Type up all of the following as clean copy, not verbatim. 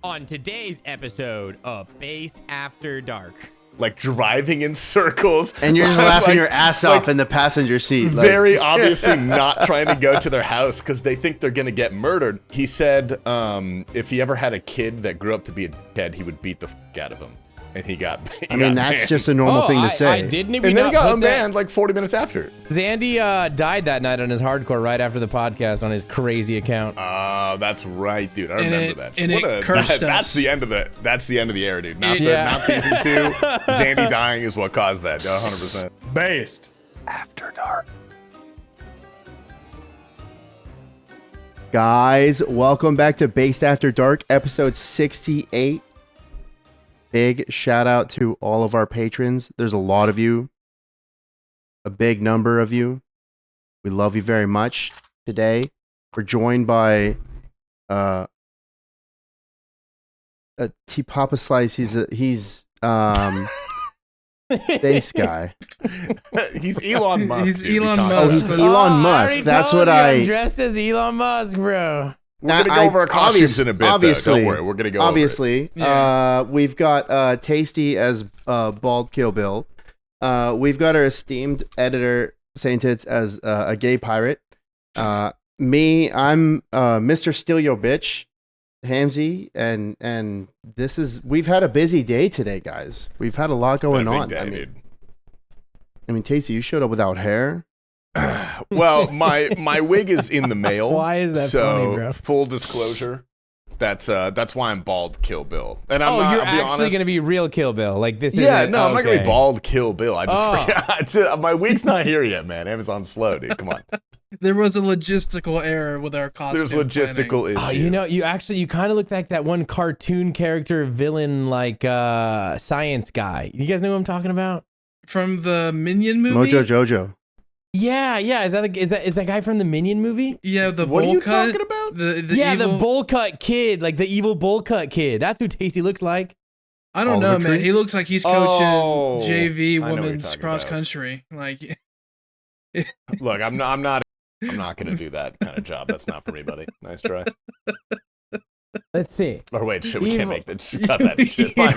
on today's episode of Based After Dark. Like driving in circles. And you're just laughing your ass off in the passenger seat. Very obviously not trying to go to their house because they think they're going to get murdered. He said if he ever had a kid that grew up to be a dickhead, he would beat the fuck out of him. And he got I mean, that's banned. just a normal thing to say. I didn't even And then he got put that- unbanned like 40 minutes after. Zandy died that night on his hardcore right after the podcast on his crazy account. That's right, dude. I remember that. And it cursed us. That's the end of the era, dude. Not season 2. Zandy dying is what caused that. 100%. Based After Dark. Guys, welcome back to Based After Dark, episode 68. Big shout out to all of our patrons. There's a lot of you. A big number of you. We love you very much. Today, we're joined by T Papa Slice. He's base guy. He's Elon Musk. He's dude. Elon We Musk. talked He's about Elon I Musk. already That's told what you I'm I. dressed as Elon Musk, bro. We're going to go over our costumes in a bit, obviously, though. Don't worry. We're going to go obviously, Yeah. we've got Tasty as Bald Kill Bill. We've got our esteemed editor, Saint Tits, as a gay pirate. Me, I'm Mr. Steal Your Bitch, Hamzy, and we've had a busy day today, guys. We've had a lot going over it. on. Big day, dude. I mean, Tasty, you showed up without hair. Well, my wig is in the mail. Why is that so, funny, bro? Full disclosure, that's why I'm Bald Kill Bill. And I'm Oh, not, you're I'll be actually honest, going to be real Kill Bill. Like this is Yeah, no, I'm not gonna be okay. Bald Kill Bill. I just Oh. forgot. My wig's not here yet, man. Amazon's slow, dude. Come on. There was a logistical error with our costume. There's logistical planning. issues. Oh, you kind of look like that one cartoon character villain, like science guy. You guys know who I'm talking about? From the Minion movie. Mojo Jojo. Yeah. Is that guy from the Minion movie? Yeah, the What are bowl you cut. talking about? The The evil, bowl cut kid, like the evil bowl cut kid. That's who Tasty looks like. I don't know, Oliver man. Tree? He looks like he's coaching Oh, JV I know what you're women's talking cross about. country. Like, Look, I'm not gonna do that kind of job. That's not for me, buddy. Nice try. Let's see. Or wait, shit, we Evil. can't make that. Cut that shit. Fine.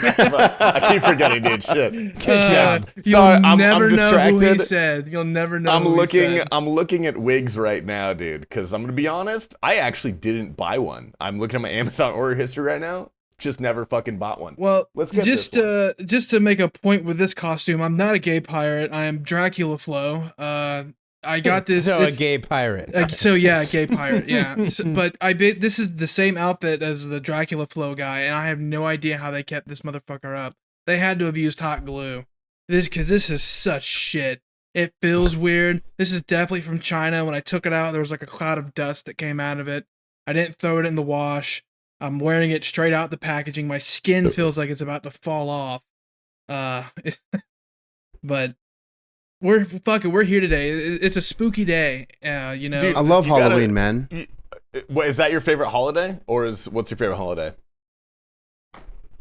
I keep forgetting, dude. Shit. you'll Sorry, I'm never know who he distracted. said. You'll never know. I'm who he looking. said. I'm looking at wigs right now, dude. Because I'm gonna be honest. I actually didn't buy one. I'm looking at my Amazon order history right now. Just never fucking bought one. Well, Let's get just this just to make a point with this costume, I'm not a gay pirate. I am Dracula Flo. I got this. So a it's- gay pirate. So yeah, gay pirate. Yeah, but this is the same outfit as the Dracula Flow guy, and I have no idea how they kept this motherfucker up. They had to have used hot glue. Because this is such shit. It feels weird. This is definitely from China. When I took it out, there was like a cloud of dust that came out of it. I didn't throw it in the wash. I'm wearing it straight out the packaging. My skin feels like it's about to fall off. But we're here today. It's a spooky day. You know. Dude, I love You gotta- Halloween, man. What, is that your favorite holiday, or what's your favorite holiday?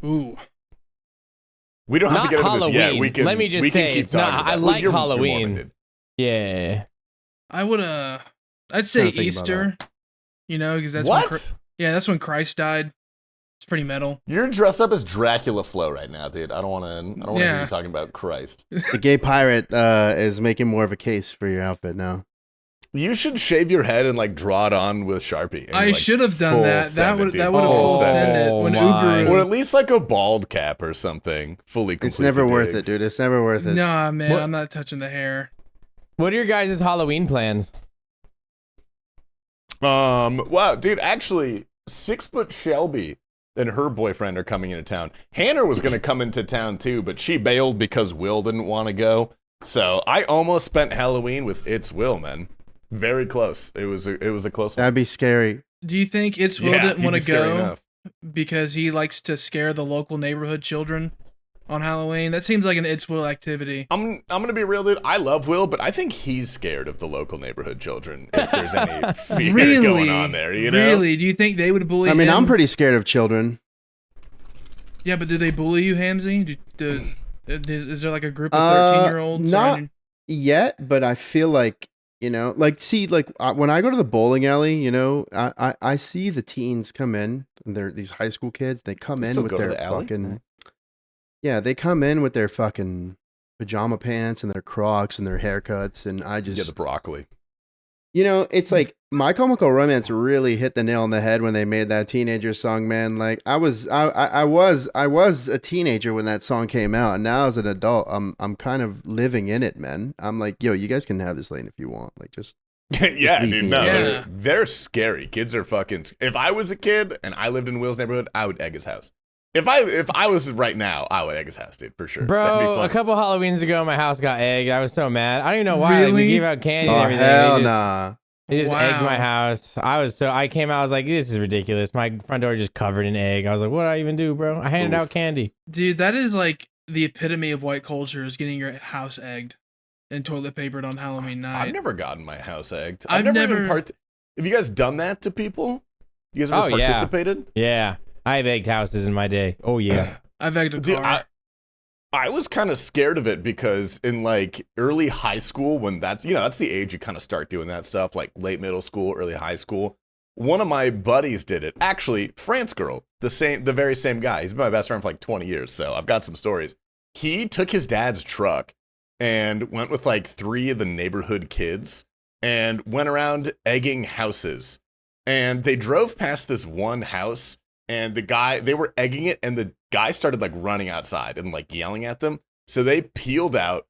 Ooh. We don't have Not to get into this yet. Halloween. We can. Let me just we can say, keep it's not- talking about I it. like You're Halloween. Mormon, dude. Yeah. I would I'd Trying say to think about Easter. You know, because that's when What? that's when Christ died. It's pretty metal. You're dressed up as Dracula Flo right now, dude. I don't want to hear Yeah. you talking about Christ. The gay pirate is making more of a case for your outfit now. You should shave your head and like draw it on with Sharpie. And, I like, should have done full that. send it, dude. That would have Full full send send it. it when Oh my. Uber. Or at least like a bald cap or something. Fully complete. It's never the worth it, digs. dude. It's never worth it. Nah, man, What- I'm not touching the hair. What are your guys' Halloween plans? Wow, dude, actually, 6-foot Shelby and her boyfriend are coming into town. Hannah was gonna come into town too, but she bailed because Will didn't want to go. So I almost spent Halloween with It's Will, man. Very close. It was a close one. That'd be scary. Do you think It's Will Yeah, didn't he'd want be to scary go enough. because he likes to scare the local neighborhood children on Halloween? That seems like an It's Will activity. I'm gonna be real, dude. I love Will, but I think he's scared of the local neighborhood children. If there's any fear Really? going on there, you know. Really? Do you think they would bully I mean, him? I'm pretty scared of children. Yeah, but do they bully you, Hamzy? Is there like a group of Uh, 13-year-olds? not- Yet, but I feel like You know, like see, like when I go to the bowling alley, you know, I see the teens come in, and they're these high school kids. They come You in still with go to their the alley? fucking yeah, they come in with their fucking pajama pants and their Crocs and their haircuts, and I just Yeah, the broccoli. you know, it's like My Chemical Romance really hit the nail on the head when they made that teenager song, man. Like I was a teenager when that song came out, and now as an adult, I'm kind of living in it, man. I'm like, yo, you guys can have this lane if you want. Like just Yeah, leave dude, me no, alone. they're scary. Kids are fucking. If I was a kid and I lived in Will's neighborhood, I would egg his house. If I was right now, I would egg his house, dude, for sure. That'd be Bro, fun. a couple Halloweens ago, my house got egged. I was so mad. I don't even know why. Like, we Really? gave out candy and oh everything. hell they just, nah. They just egged my Wow. house. I came out, I was like, this is ridiculous. My front door just covered in egg. I was like, what did I even do, bro? I handed Oof. out candy. Dude, that is like the epitome of white culture is getting your house egged and toilet papered on Halloween night. I've never gotten my house egged. I've I've never even never- Have you guys done that to people? You guys ever Oh, yeah. participated? Yeah. I've egged houses in my day. Oh, yeah. I've egged a Dude, car. I was kind of scared of it because in like early high school, when that's the age you kind of start doing that stuff, like late middle school, early high school. One of my buddies did it. Actually, France girl, the very same guy. He's been my best friend for like 20 years, so I've got some stories. He took his dad's truck and went with like 3 of the neighborhood kids and went around egging houses. And they drove past this one house, and they were egging it, and the guy started like running outside and like yelling at them. So they peeled out,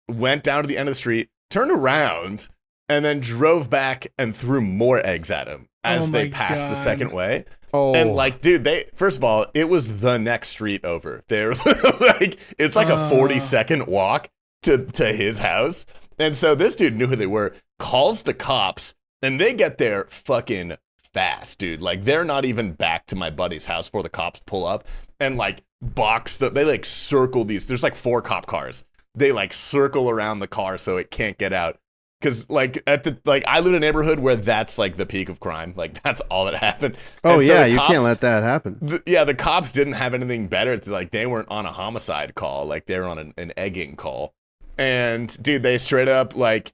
went down to the end of the street, turned around, and then drove back and threw more eggs at him as Oh they my passed the God. second way. Oh. And like, dude, first of all, it was the next street over. They're like, it's like a 40-second walk to his house. And so this dude knew who they were, calls the cops, and they get there fucking fast, dude. Like, they're not even back to my buddy's house before the cops pull up and like they like circle these. There's like 4 cop cars. They like circle around the car so it can't get out. Cause like I live in a neighborhood where that's like the peak of crime. Like that's all that happened. Oh And so yeah, the you cops- can't let that happen. the cops didn't have anything better. Like they weren't on a homicide call. Like they were on an egging call. And dude, they straight up like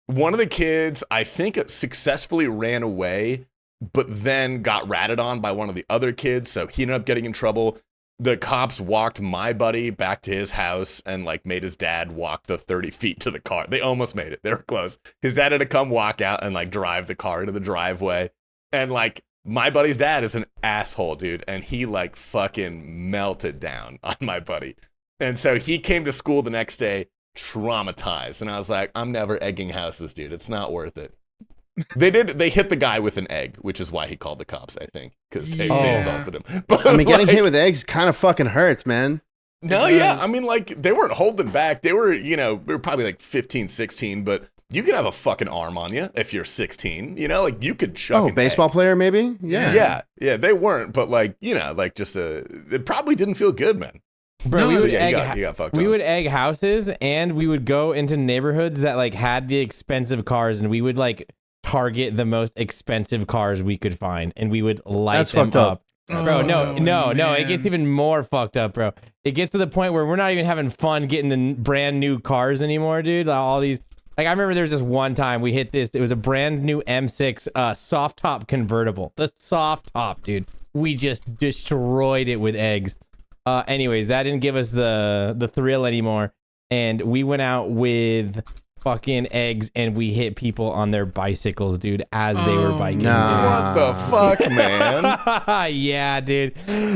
one of the kids, I think, successfully ran away, but then got ratted on by one of the other kids. So he ended up getting in trouble. The cops walked my buddy back to his house and like made his dad walk the 30 feet to the car. They almost made it. They were close. His dad had to come walk out and like drive the car into the driveway. And like my buddy's dad is an asshole, dude. And he like fucking melted down on my buddy. And so he came to school the next day traumatized. And I was like, I'm never egging houses, dude. It's not worth it. They hit the guy with an egg, which is why he called the cops, I think, because they Yeah. assaulted him. But I mean, getting like, hit with eggs kind of fucking hurts, man. no, It yeah. does. I mean, like, they weren't holding back. They were, we were probably like 15, 16, but you could have a fucking arm on you if you're 16, like you could chuck Oh, an baseball egg. player maybe? Yeah. Yeah, they weren't, but like, like just it probably didn't feel good, man. Bro, No, we would Yeah, egg you got fucked we up. would egg houses, and we would go into neighborhoods that like had the expensive cars, and we would like target the most expensive cars we could find, and we would light That's them fucked up. Bro, Oh, no, it man. gets even more fucked up, bro. It gets to the point where we're not even having fun getting the brand new cars anymore, dude. All these, like, I remember there was this one time we hit this. It was a brand new M6 soft top convertible. The soft top, dude. We just destroyed it with eggs. Anyways, that didn't give us the thrill anymore, and we went out with fucking eggs, and we hit people on their bicycles, dude, as they were Oh, biking. nah. What the fuck, man? Dude. Yeah, dude.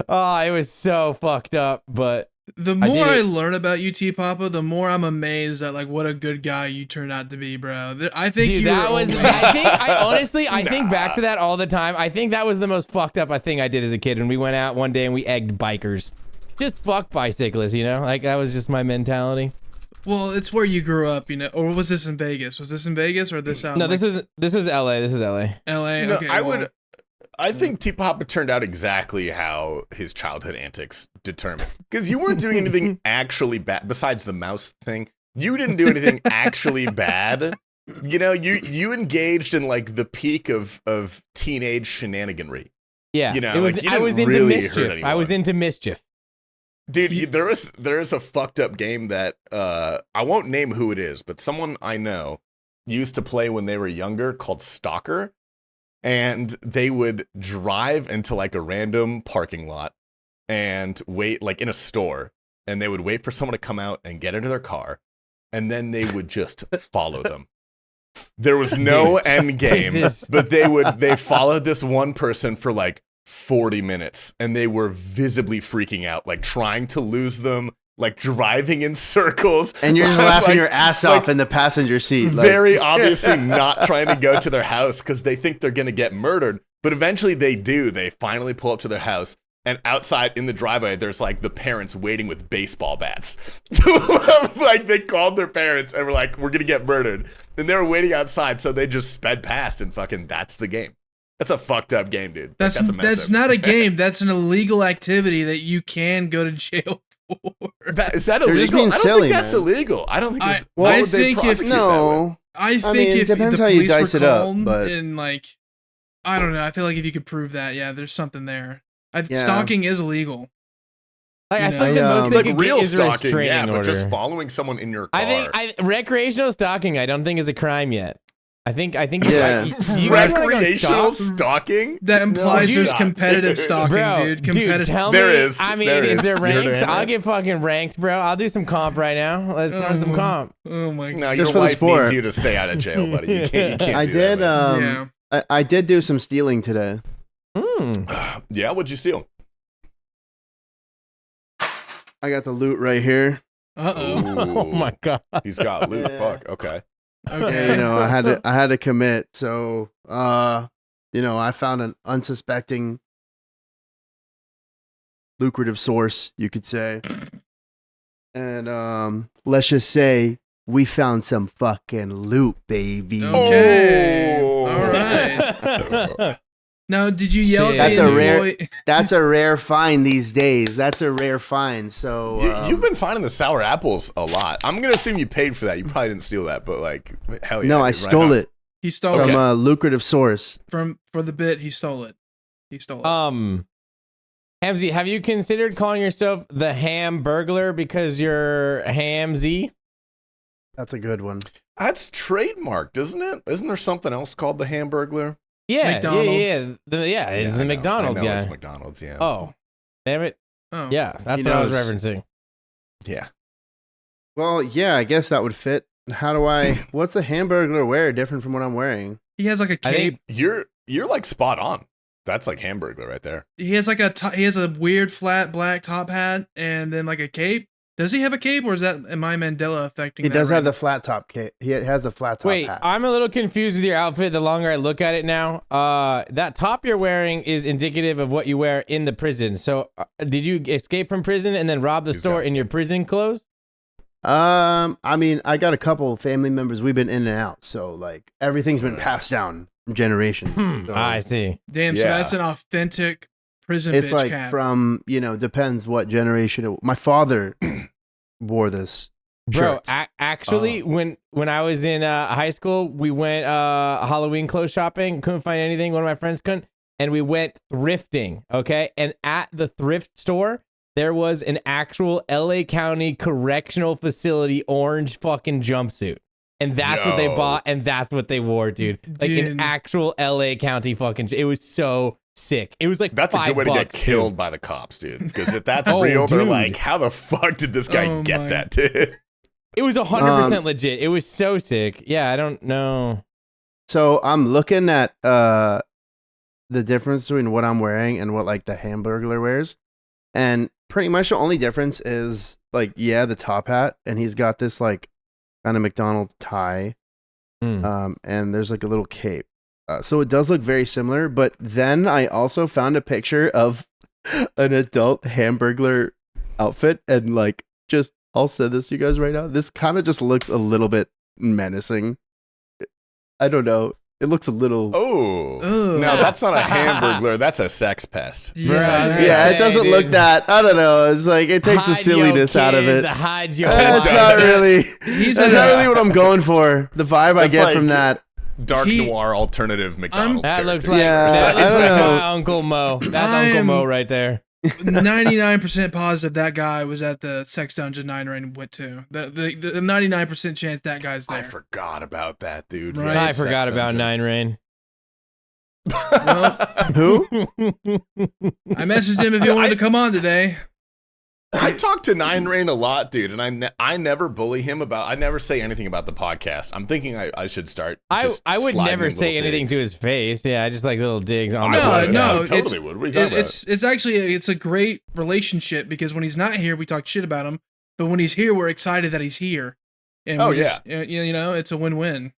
Oh, it was so fucked up, but The did more I it. learn about you, T Papa, the more I'm amazed at like what a good guy you turned out to be, bro. I think dude, you that were was. only- I think back to that all the time. I think that was the most fucked up thing I did as a kid when we went out one day and we egged bikers. Just fuck bicyclists, Like that was just my mentality. Well, it's where you grew up, Or was this in Vegas? Was this in Vegas or this out? No, in, this was LA. This was LA. L.A. No, Okay, I think T Papa turned out exactly how his childhood antics determined. Because you weren't doing anything actually bad besides the mouse thing. You didn't do anything actually bad. You engaged in like the peak of teenage shenaniganry. Yeah, You know, it was. like, you I didn't was into really hurt mischief. I anyone. was into mischief. Dude, there is a fucked up game that I won't name who it is, but someone I know used to play when they were younger called Stalker. And they would drive into like a random parking lot and wait, like in a store. And they would wait for someone to come out and get into their car. And then they would just follow them. There was no end game, but they followed this one person for like 40 minutes. And they were visibly freaking out, like trying to lose them, like driving in circles. And you're just laughing like, your ass off in the passenger seat. Like, very obviously not trying to go to their house because they think they're going to get murdered. But eventually they do. They finally pull up to their house. And outside in the driveway, there's like the parents waiting with baseball bats. Like they called their parents and were like, we're going to get murdered. And they were waiting outside. So they just sped past and fucking that's the game. That's a fucked up game, dude. That's not a game. That's an illegal activity that you can go to jail for. Is that They're just illegal? being I don't silly, think that's man. illegal. I don't think I- it's, I why would they think if- prosecute that way? no. I think mean, if depends the how you police dice were it up, called but- and like, I don't know. I feel like if you could prove that, yeah, there's something there. Yeah. Stalking is illegal. Like, I You think know? the most Like they Like could real get is a stalking, restraining yeah, but order. just following someone in your car. I think recreational stalking, I don't think is a crime yet. I think Yeah. you guys wanna go Recreational stalk? stalking? That implies No, there's dude. competitive stalking, Bro, dude. Competitive. tell There me. is. I mean, There is is. there You're ranked? the I'll internet. get fucking ranked, bro. I'll do some comp right now. Let's run some comp. Oh my god. No, Just your for the wife sport. needs you to stay out of jail, buddy. You can't I do did. That, Yeah. I did do some stealing today. yeah, what'd you steal? I got the loot right here. Uh-oh. Oh my god. He's got loot. Yeah. Fuck. Okay. Okay. You know, I had to commit. So, you know, I found an unsuspecting lucrative source, you could say. And let's just say we found some fucking loot, baby. Okay. Oh. All right. Now, did you yell Shit. at That's the a rare- employee- That's a rare find these days. That's a rare find. So You've been finding the sour apples a lot. I'm gonna assume you paid for that. You probably didn't steal that, but like, hell yeah. no, I dude, right stole on. it He stole from it a lucrative source. for the bit. He stole it. He stole it. Hamzy, have you considered calling yourself the Ham Burglar because you're Hamzy? That's a good one. That's trademarked, isn't it? Isn't there something else called the Hamburglar? Yeah, McDonald's. yeah. It's I the know. McDonald's I know guy. it's McDonald's. Yeah. Oh, damn it. Oh. Yeah, that's He what I was knows. referencing. Yeah. Well, yeah, I guess that would fit. How do I? What's the Hamburglar wear different from what I'm wearing? He has like a I cape. think You're like spot on. That's like Hamburglar right there. He has like he has a weird flat black top hat and then like a cape. Does he have a cape or is that am I Mandela affecting? He that does right have the now? flat top cape. He has a flat top Wait, hat. I'm a little confused with your outfit the longer I look at it now. That top you're wearing is indicative of what you wear in the prison. So, did you escape from prison and then rob the He's store got- in your prison clothes? I mean, I got a couple family members. We've been in and out, so like everything's been passed down from generation. So I see. Damn, so Yeah. that's an authentic prison it's bitch like cap. from depends what generation. My father wore this. Bro, shirt. actually, when I was in high school, we went Halloween clothes shopping. Couldn't find anything. One of my friends couldn't, and we went thrifting. Okay, and at the thrift store, there was an actual LA County Correctional Facility orange fucking jumpsuit, and that's what they No. bought, and that's what they wore, dude. Like an Dude. actual LA County fucking. It was so sick. It was like That's a good way to get $5 too. killed by the cops, dude. Because if that's Oh, real, they're dude. like, how the fuck did this guy Oh get my- that, dude? It was 100% legit. It was so sick. Yeah, I don't know. So I'm looking at the difference between what I'm wearing and what like the Hamburglar wears, and pretty much the only difference is like the top hat, and he's got this like kind of McDonald's tie, and there's like a little cape. So it does look very similar, but then I also found a picture of an adult Hamburglar outfit, and like just I'll send this to you guys right now. This kind of just looks a little bit menacing. I don't know. It looks a little. Oh. Ugh. No, that's not a Hamburglar. That's a sex pest. Bro, Yeah, Yeah, it Hey, doesn't dude. look that. I don't know. It's like it takes the Hide your silliness out of kids, it. Hide your That's It wife. not does. really. He's That's a- not really what I'm going for. The vibe I That's get like- from that. Dark He- noir alternative McDonald's That looks character. like, Yeah, that I looks don't like know. my Uncle Mo. That's Uncle I'm- Mo right there. 99% positive that guy was at the Sex Dungeon 9 Rain went to. The 99% chance that guy's there. I forgot about that, dude. Right. I Sex forgot about dungeon. Nine Rain. Well, Who? I messaged him if he wanted to come on today. I talk to Nine Rain a lot, dude, and I never bully him I never say anything about the podcast. I'm thinking I should start. I would sliding never in say little anything to digs. his face. Yeah, I just like little digs on I the would. podcast. No, I totally it's- would. What are you talking about? It's actually it's a great relationship because when he's not here, we talk shit about him. But when he's here, we're excited that he's here. And Oh, we just- you know, it's a win-win.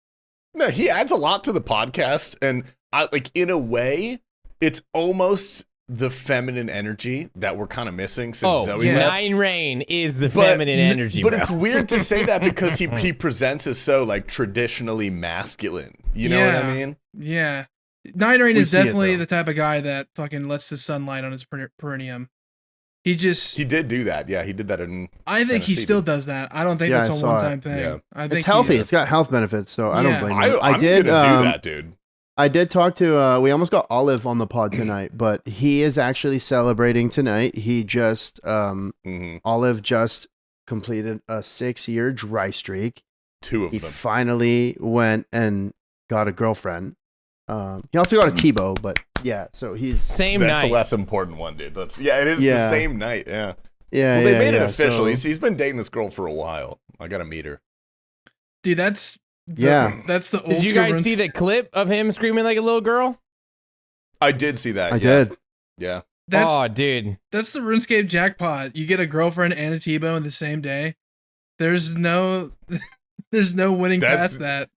No, he adds a lot to the podcast, and I like in a way, it's almost the feminine energy that we're kind of missing since Oh, Zoe yeah. left. Nine Rain is the But- feminine energy, But bro. it's weird to say that because he presents as so like traditionally masculine. You know what I Yeah. mean? Yeah. Nine Rain We is see it, definitely though. the type of guy that fucking lets the sunlight on his perineum. He just, He did do that. Yeah, he did that in. I think he Tennessee still did. does that. I don't think Yeah, that's I a saw it. one-time thing. Yeah. I think It's healthy. he's- It's got health benefits, so I don't Yeah. blame I'm him. I did. gonna do that, dude. I did talk to. We almost got Olive on the pod tonight, but he is actually celebrating tonight. He just hmm Olive just completed a 6-year dry streak. Two of He them. finally went and got a girlfriend. He also got a Tebow, but yeah. So he's Same That's night. the less important one, dude. It is the Yeah. same night. Yeah. yeah. Well, they yeah, made it yeah, official. so- He's been dating this girl for a while. I gotta meet her. Dude, that's Yeah. that's the old Did you school guys runs- see the clip of him screaming like a little girl? I did see that. I yeah. did. Yeah. That's Oh, dude. that's the RuneScape jackpot. You get a girlfriend and a Tebow in the same day. There's no there's no winning That's- past that.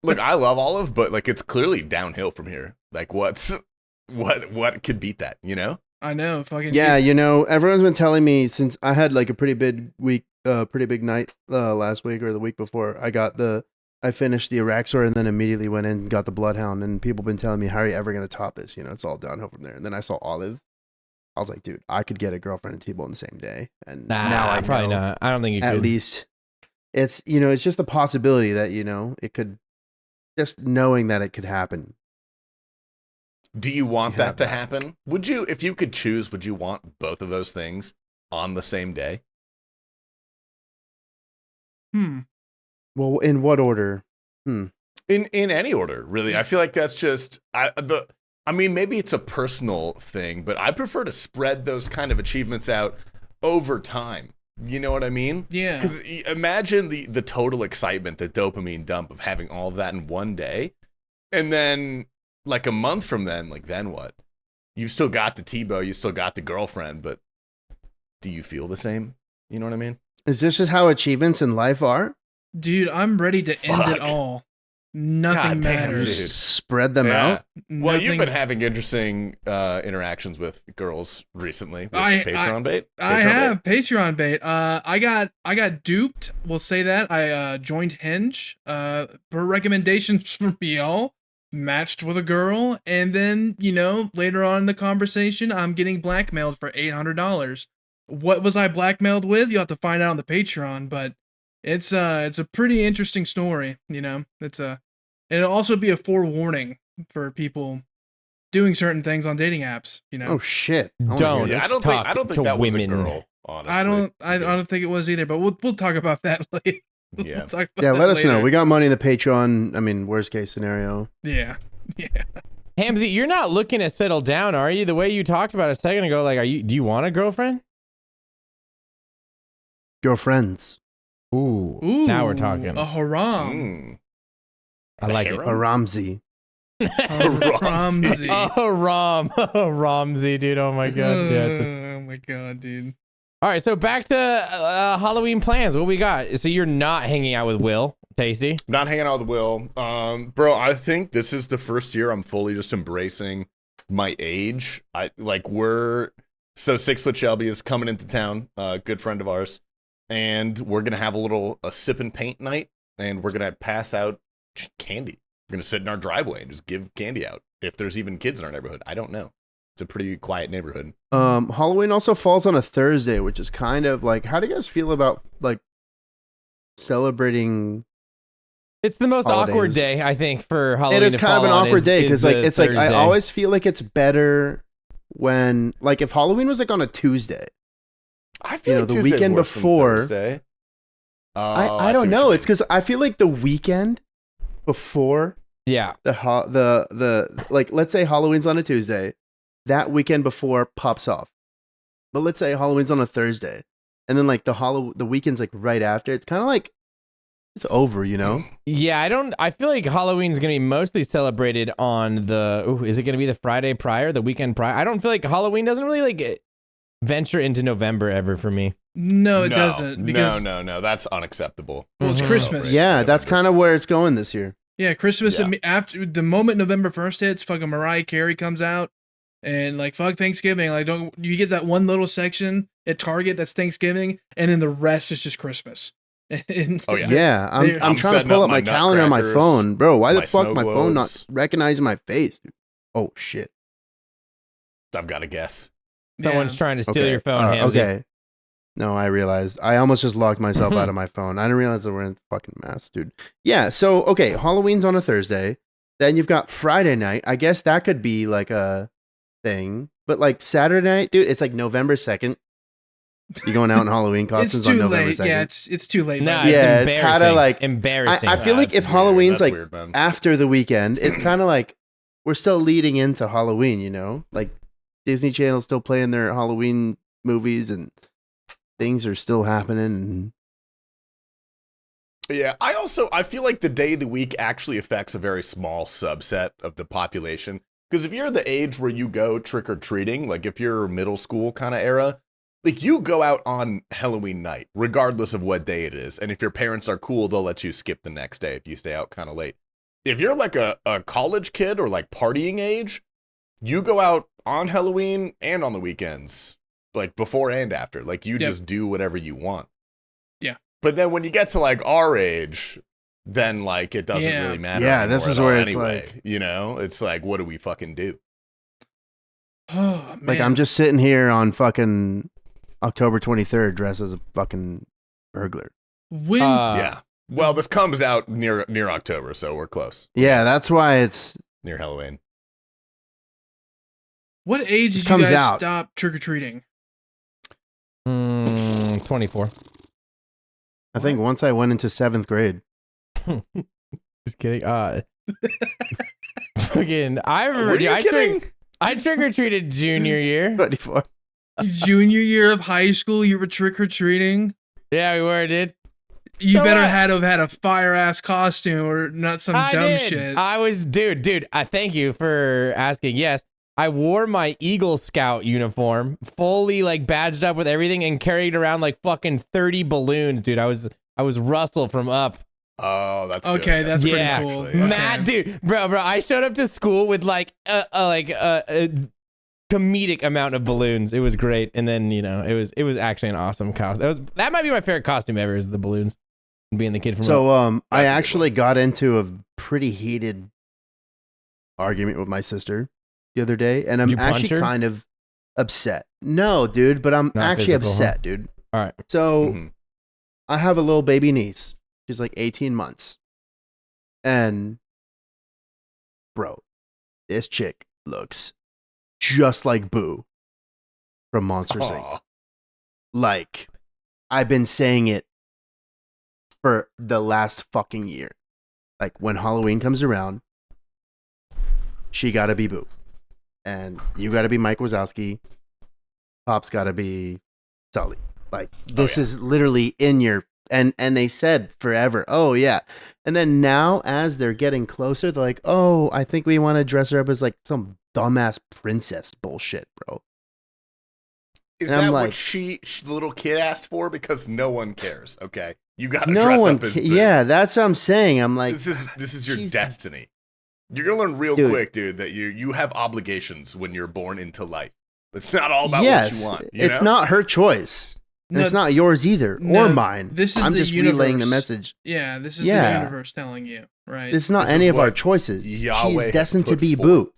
Look, I love Olive, but like it's clearly downhill from here. Like what could beat that, you know? I know, fucking Yeah, you know, everyone's been telling me since I had like a pretty big week, pretty big night last week or the week before. I finished the Araxor and then immediately went in and got the Bloodhound. And people been telling me, how are you ever going to top this? You know, it's all downhill from there. And then I saw Olive. I was like, dude, I could get a girlfriend and T-Ball in the same day. And Nah, now I probably know not. I don't think you at could. least it's, you know, it's just the possibility that, you know, it could, just knowing that it could happen. Do you want You that have to that. happen? Would you, if you could choose, would you want both of those things on the same day? Well, in what order? In any order, really. I feel like that's just I mean, maybe it's a personal thing, but I prefer to spread those kind of achievements out over time. You know what I mean? Yeah. Because imagine the total excitement, the dopamine dump of having all of that in one day, and then like a month from then, like then what? You still got the Tebow, you still got the girlfriend, but do you feel the same? You know what I mean? Is this just how achievements in life are? Dude, I'm ready to end Fuck. it all. Nothing God damn, matters. dude. Spread them Yeah. out? Well, you've Nothing- been having interesting interactions with girls recently. Which, I- Patreon bait? I Patreon have Patreon bait. I got duped. We'll say that. I joined Hinge. Per recommendations from y'all, matched with a girl, and then later on in the conversation, I'm getting blackmailed for $800. What was I blackmailed with? You'll have to find out on the Patreon. But it's a pretty interesting story. It'll also be a forewarning for people doing certain things on dating apps. Oh shit! I wanna Don't. hear Yeah, this. I don't Talk think to that was a women. girl. Honestly, I don't think it was either, but we'll talk about that later. Yeah. We'll talk about Yeah, that let us know. later. We got money in the Patreon. I mean, worst case scenario. Yeah. Hamzy, you're not looking to settle down, are you? The way you talked about a second ago, like, do you want a girlfriend? Girlfriends. Ooh, Ooh, now we're talking. A haram. Mm. I like it. harem? A Ramsey. Ramsey. Oh, Ramsey, dude. Oh my god. Yeah. Oh my god, dude. All right, so back to Halloween plans. What we got? So you're not hanging out with Will, Tasty? Not hanging out with Will. Bro, I think this is the first year I'm fully just embracing my age. So 6 Foot Shelby is coming into town, a good friend of ours, and we're gonna have a sip and paint night, and we're gonna pass out candy. We're gonna sit in our driveway and just give candy out. If there's even kids in our neighborhood, I don't know. It's a pretty quiet neighborhood. Halloween also falls on a Thursday, which is kind of like, how do you guys feel about like celebrating? It's the most Holidays. awkward day, I think, for Halloween. It is to kind of fall an on awkward day is because the like it's like I Thursday. always feel like it's better when, like, if Halloween was like on a Tuesday. I feel like the Tuesday's weekend worse than before. Thursday. I see don't what know. you It's because I feel like the weekend before Yeah. the like, let's say Halloween's on a Tuesday, that weekend before pops off. But let's say Halloween's on a Thursday, and then like the weekend's like right after. It's kind of like it's over, you know? Yeah, I feel like Halloween's going to be mostly celebrated on is it going to be the Friday prior, the weekend prior? I don't feel like Halloween doesn't really like venture into November ever for me. No, it doesn't. Because, no. That's unacceptable. Well, it's Mhm. Christmas. Yeah, that's kind of where it's going this year. Yeah, Christmas. Yeah. After the moment November 1st hits, fucking Mariah Carey comes out, and like fuck Thanksgiving. Like, don't you get that one little section at Target that's Thanksgiving, and then the rest is just Christmas. And, Oh, yeah. Yeah, I'm I'm trying to setting pull up up my my calendar on my nutcrackers, phone, bro. Why my the fuck snow my phone not globes. recognizing my face? Dude? Oh shit. I've got to guess. Someone's yeah. trying to steal Okay. your phone, Hamzy. Okay. No, I realized. I almost just locked myself out of my phone. I didn't realize that we're in a fucking mess, dude. Yeah, so, okay, Halloween's on a Thursday. Then you've got Friday night. I guess that could be like a thing. But like Saturday night, dude, it's like November 2nd. You going out in Halloween It's costumes on too November late. 2nd? Yeah, it's too late. No, man. Yeah, it's it's embarrassing. kinda like- embarrassing. I feel like That's if Halloween's weird. like That's weird, man. after the weekend, it's kind of like we're still leading into Halloween, you know? Like Disney Channel's still playing their Halloween movies and things are still happening. Yeah, I feel like the day of the week actually affects a very small subset of the population. Because if you're the age where you go trick or treating, like if you're middle school kind of era, like you go out on Halloween night, regardless of what day it is. And if your parents are cool, they'll let you skip the next day if you stay out kind of late. If you're like a college kid or like partying age, you go out on Halloween and on the weekends, like before and after. Like you just do whatever you want. Yeah. But then when you get to like our age, then like it doesn't Yeah. really matter. Yeah, this anymore is at all where it's anyway. like- You know, it's like, what do we fucking do? Oh, man. Like I'm just sitting here on fucking October 23rd dressed as a fucking burglar. when Yeah. Well, this comes out near October, so we're close. Yeah, that's why it's Near Halloween. what age This did you comes guys out. stop trick or treating? 24. I think once I went into 7th grade. Just kidding. Fucking, I remember. Were you I kidding? I trick or treated junior year. 24. Junior year of high school, you were trick or treating. Yeah, we were, dude. You So better what? had to have had a fire ass costume or not some I dumb did. shit. I was, dude. I thank you for asking. Yes, I wore my Eagle Scout uniform, fully like badged up with everything, and carried around like fucking 30 balloons, dude. I was Russell from Up. Oh, that's Okay, good. that's pretty Yeah. cool. Actually, yeah. Matt, dude, bro, I showed up to school with like a comedic amount of balloons. It was great, and then it was actually an awesome costume. That might be my favorite costume ever, is the balloons. Being the kid from Up. So I That's a good actually got into a pretty heated argument with my sister the other day, and I'm Did you punch actually her? kind of upset. No, dude, but I'm Not actually physical, huh? upset, dude. All right. So Mhm. I have a little baby niece. She's like 18 months. And bro, this chick looks just like Boo from Monsters Inc. Aw. Like, I've been saying it for the last fucking year. Like, when Halloween comes around, she gotta be Boo. And you gotta be Mike Wazowski. Pop's gotta be Sully. Like, this yeah. is literally in your... And they said forever, oh, yeah. And then now, as they're getting closer, they're like, oh, I think we want to dress her up as, like, some dumbass princess bullshit, bro. Is And I'm that like- what the little kid asked for? Because no one cares. Okay, you got to No dress one... up as ca- Boo. yeah, that's what I'm saying. I'm like... This is your Jesus. destiny. You're gonna learn real Dude. quick, dude, that you have obligations when you're born into life. It's not all about yes, what you want. it's know? not her choice. And No, it's not yours either, no, or mine. this is I'm the just relaying the universe. message. Yeah, this is Yeah. the universe telling you, right? It's not This any is of our what choices. Yahweh She's has destined to put be forth. Boo.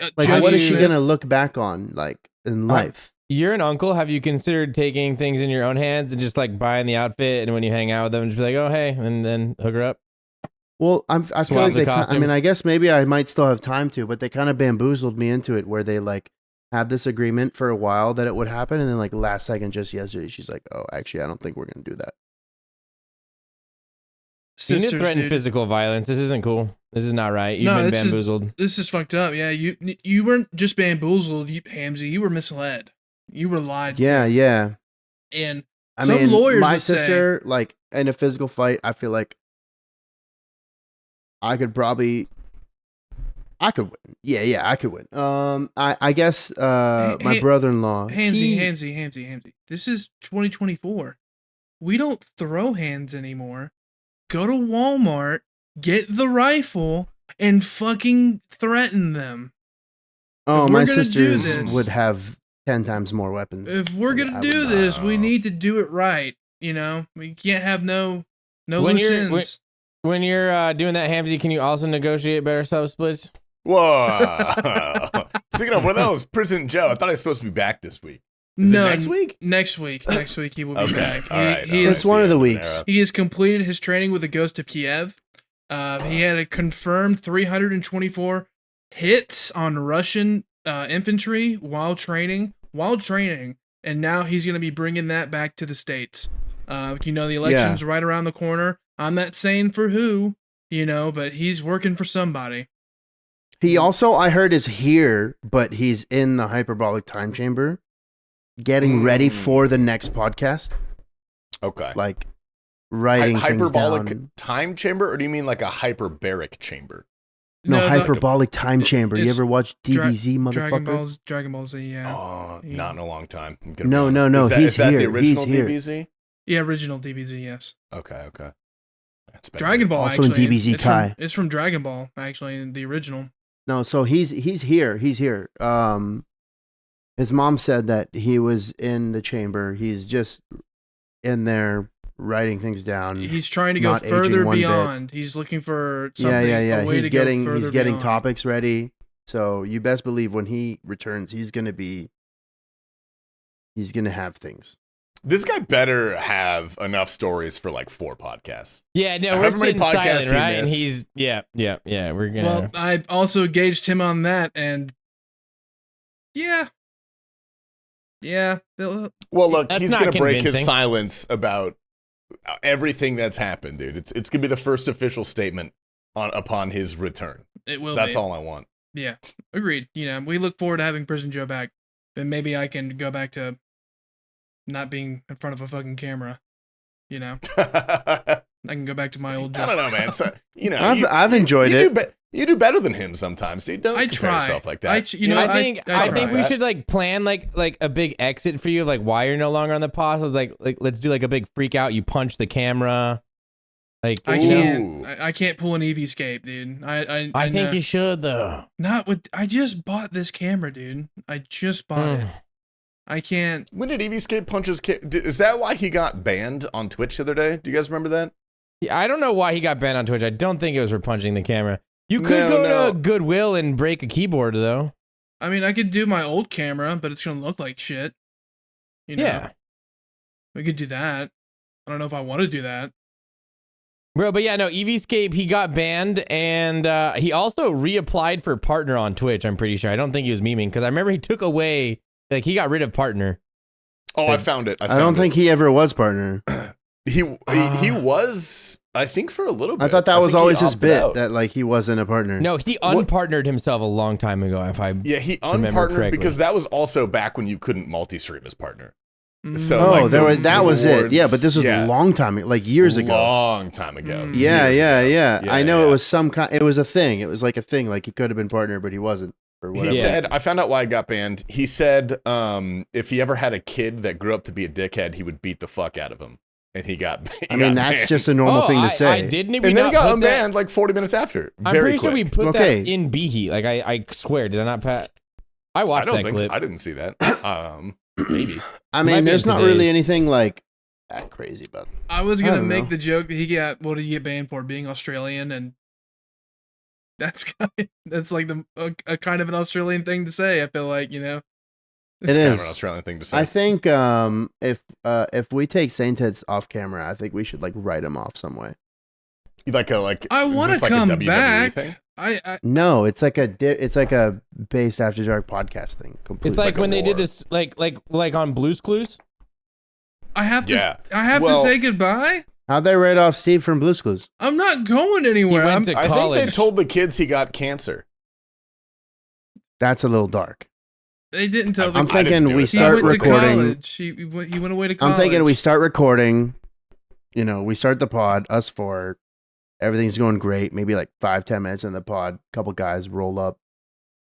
Uh, Like, Have what is you- she gonna look back on, like, in life? You're an uncle. Have you considered taking things in your own hands and just like buying the outfit, and when you hang out with them, just be like, oh hey, and then hook her up? Well, I feel Swap like the they. I costumes? mean, I guess maybe I might still have time to, but they kind of bamboozled me into it, where they like had this agreement for a while that it would happen, and then like last second, just yesterday, she's like, "Oh, actually, I don't think we're gonna do that." You need to Sisters, threaten dude. physical violence. This isn't cool. This is not right. You've No, been this bamboozled. This is fucked up. Yeah, you weren't just bamboozled, Hamzy. You were misled. You were lied Yeah, to. yeah. And I some mean, lawyers my would say- sister, like in a physical fight, I feel like I could win. Yeah, I could win. I guess my Hey, brother-in-law, Hamzy. This is 2024. We don't throw hands anymore. Go to Walmart, get the rifle, and fucking threaten them. Oh, if my we're gonna do sisters this- would have 10 times more weapons. If we're Yeah, gonna I do would this, we not. need to do it right. You know, we can't have no When loose you're- ends. When you're doing that, Hamzy, can you also negotiate better sub splits? Whoa. Speaking of, where the hell is Prison Joe? I thought he was supposed to be back this week. Is it next week? Next week he will be Okay. back. All right. He, It's is, one of the weeks. he has completed his training with the Ghost of Kiev. He had a confirmed 324 hits on Russian infantry while training, and now he's going to be bringing that back to the States. The election's right around the corner. I'm not saying for who, but he's working for somebody. He also, I heard, is here, but he's in the hyperbolic time chamber, getting ready for the next podcast, Okay. like writing things Hyperbolic down. time chamber, or do you mean like a hyperbaric chamber? No, the- hyperbolic time chamber. You it's ever watch Dra- DBZ, motherfucker? Dragon Ball Z, yeah. Oh, Yeah. not in a long time. I'm gonna be No, no, honest. no, Is that, he's is that here. the original He's here. DBZ? Yeah, original DBZ, yes. Okay. That's been- Dragon Ball, Also in actually. DBZ it's Kai. It's from Dragon Ball, actually, in the original. No, so he's here. He's here. His mom said that he was in the chamber. He's just in there writing things down. He's trying to go not aging further one bit. beyond. He's looking for something. Yeah. A way He's to getting go further he's getting beyond. topics ready. So you best believe when he returns, he's gonna have things. This guy better have enough stories for like 4 podcasts. Yeah, no, However we're many sitting podcasts silent, he right? And missed. he's we're gonna. Well, I've also gauged him on that, and yeah. Well, look, That's he's not gonna break his convincing. silence about everything that's happened, dude. It's gonna be the first official statement upon his return. It will. That's be. all I want. Yeah, agreed. We look forward to having Prison Joe back, and maybe I can go back to not being in front of a fucking camera. I I can go back to my old job. don't know, man. So, I've enjoyed it. You do better than him sometimes, dude. Don't I compare try. yourself like that. I think I I think try. we should like plan like a big exit for you, like why you're no longer on the pod. So, like let's do like a big freak out. You punch the camera. Like I you know? can't. I can't pull an EV-scape, dude. I think know. you should though. Not with. I just bought this camera, dude. I just bought it. I can't. When did Eviescape punch his is that why he got banned on Twitch the other day? Do you guys remember that? Yeah, I don't know why he got banned on Twitch. I don't think it was for punching the camera. You could No, go no. to Goodwill and break a keyboard though. I mean, I could do my old camera, but it's gonna look like shit. Yeah. We could do that. I don't know if I want to do that. Bro, but yeah, no, Eviescape, he got banned, and he also reapplied for partner on Twitch, I'm pretty sure. I don't think he was memeing, because I remember he took away, like, he got rid of partner. Oh, I found it. I don't think he ever was partner. he was. I think for a little bit. I thought that was think he always his opted bit out. that like he wasn't a partner. No, he unpartnered himself a long time ago, if I... Yeah, he remember unpartnered correctly. because that was also back when you couldn't multi-stream as partner. Mm. So, Oh, like, that was it. rewards- Yeah, but this was yeah, a long time, like years ago. Long time ago. Mm. Yeah, Years yeah, ago. yeah. I know yeah. it was some kind. It was a thing. It was like a thing. Like he could have been partner, but he wasn't. Or He whatever. said, I found out why I got banned. He said if he ever had a kid that grew up to be a dickhead, he would beat the fuck out of him. And he got I mean, that's banned. just a normal thing to say. I didn't even And then he got put that? unbanned like 40 minutes after. I'm Very pretty sure we quick. put Okay. that in B-Heat. Like, I swear, did I not, Pat? I watched I don't that think clip. so. I didn't see that. Maybe. I Might mean, be there's in not really today's. anything like that crazy about. I was I gonna don't make know. the joke that what did he get banned for? Being Australian, and that's like a kind of an Australian thing to say. I feel like It It's kind of is. an Australian thing to say. I think if we take Saint Ted's off camera, I think we should like write him off some way. I want to come WWE back. thing? No, it's like a based after dark podcast thing. Completely. It's like Like a when they did lore. this, like on Blue's Clues. I have to. Yeah. I have to Well- say goodbye. How'd they write off Steve from Blue's Clues? I'm not going anywhere. He went I'm, to I think they college. told the kids he got cancer. That's a little dark. they didn't tell the I'm I didn't thinking do we it. He start went to recording. college. He went away to college. I'm thinking we start recording. You know, we start the pod, us four. Everything's going great. Maybe like 5-10 minutes in the pod. Couple guys roll up,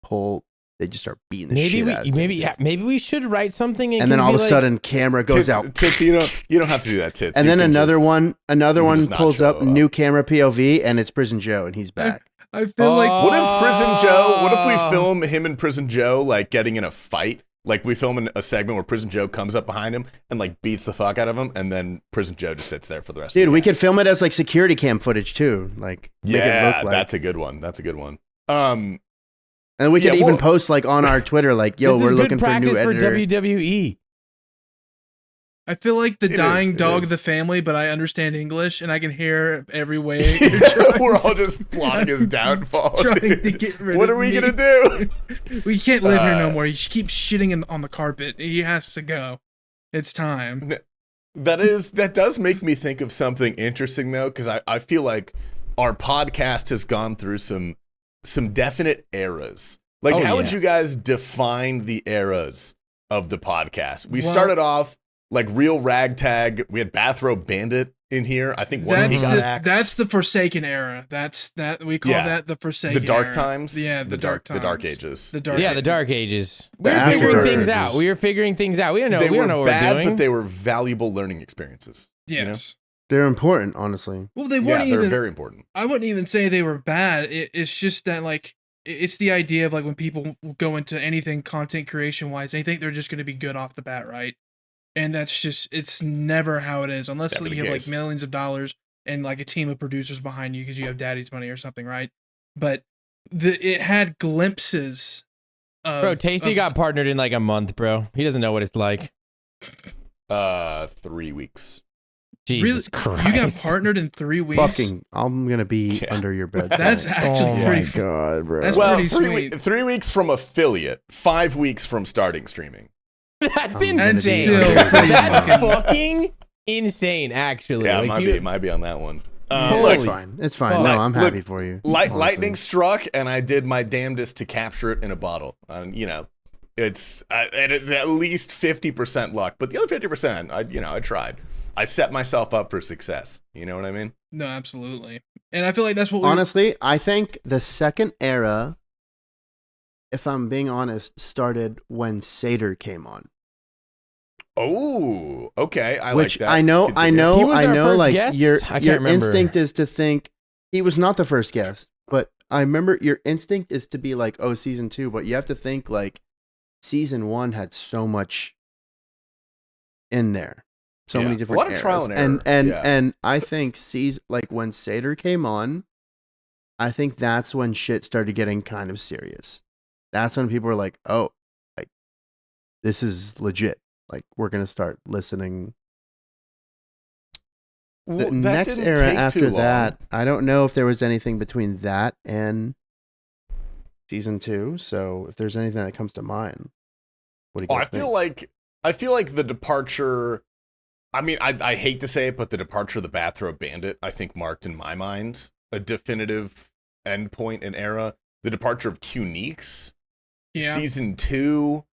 pull. They just start beating the shit out of things. Maybe we should write something. And then all of a sudden, camera goes Tits, out. Tits, you don't have to do that, Tits. And You then can another just- one you can just not pulls show up, up. new camera POV, and it's Prison Joe, and he's back. I feel like What if Prison Joe? What if Oh. we film him and Prison Joe like getting in a fight? Like we film a segment where Prison Joe comes up behind him and like beats the fuck out of him, and then Prison Joe just sits there for the rest. Dude, of the we game. could film it as like security cam footage too. Like, make it Yeah, look like. that's a good one. That's a good one. And we could yeah, even well- post like on our Twitter, like, yo, this we're is looking good for a new practice for editor. WWE. I feel like the It dying is, it dog is. of the family, but I understand English and I can hear every way you're trying We're to- all just plotting his downfall. trying to dude. get rid What of are we me. gonna do? We can't live here no Uh, more. He keeps shitting on the carpet. He has to go. It's time. That does make me think of something interesting though, because I feel like our podcast has gone through some definite eras. Like, Oh, how would yeah. you guys define the eras of the podcast? We Well- started off like real ragtag. We had Bathrobe Bandit in here. I think once he got axed. That's the Forsaken era. We call Yeah. that the Forsaken the dark era. times. Yeah, the dark times. The dark ages. The dark Yeah, ages. the Dark Ages. The We were after figuring dark things ages. out. We were figuring things out. We don't know. They we were don't know what bad, we're doing. but they were valuable learning experiences. you know? Yes. They're important, honestly. Well, they Yeah, weren't they're even. very important. I wouldn't even say they were bad. It's just that like it's the idea of like when people go into anything content creation wise, they think they're just going to be good off the bat, right? And that's just it's never how it is unless Never you the have like case. millions of dollars and like a team of producers behind you because you have daddy's money or something, right? But it had glimpses. Bro, Tasty of- got partnered in like a month, bro. He doesn't know what it's like. 3 weeks. Jesus really? Christ. You got partnered in 3 weeks. Fucking, I'm gonna be Yeah. under your bed. That's tonight. actually Oh pretty. my god, bro. That's Well, pretty 3 sweet. 3 weeks from affiliate, 5 weeks from starting streaming. That's I'm gonna That's insane. be still under your pretty bed That's tomorrow. fucking insane, actually. Yeah, Like, it might be on that one. Holy- It's fine. It's fine. Fuck. No, I'm Look, happy for you. honestly. Lightning struck, and I did my damnedest to capture it in a bottle. You know, it is at least 50% luck, but the other 50%, I tried. I set myself up for success. You know what I mean? No, absolutely. And I feel like that's what Honestly, I think the second era, if I'm being honest, started when Seder came on. Oh, okay. I Which like that. I know, Good to I hear. He know, was I our know. first Like guest? your I can't your remember. instinct is to think he was not the first guest, but I remember your instinct is to be like, oh, season 2, but you have to think like season 1 had so much in there, so Yeah. many A different lot of eras. trial and and error. and Yeah. and I think like when Seder came on, I think that's when shit started getting kind of serious. That's when people were like, oh, like this is legit. Like we're gonna start listening. The Well, that next didn't era take after too long. that, I don't know if there was anything between that and season 2. So if there's anything that comes to mind, what do you Oh, guys think? I feel like the departure. I mean, I hate to say it, but the departure of the Bathrobe Bandit, I think, marked in my mind a definitive endpoint and era. The departure of Qneeks, yeah. season 2,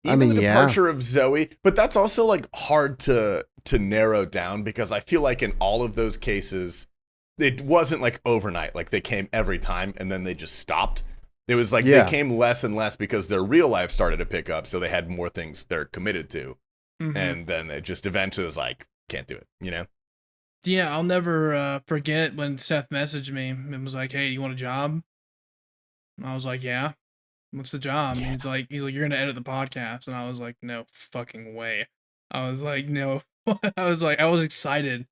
I even mean, the yeah. departure of Zoe. But that's also like hard to narrow down because I feel like in all of those cases, it wasn't like overnight. Like they came every time and then they just stopped. It was like Yeah. they came less and less because their real life started to pick up, so they had more things they're committed to. Mhm. And then it just eventually was like, can't do it, you know? Yeah, I'll never forget when Seth messaged me and was like, "Hey, you want a job?" And I was like, "Yeah." What's the job? And he's like, "You're gonna edit the podcast," and I was like, "No fucking way." I was like, "No." I was excited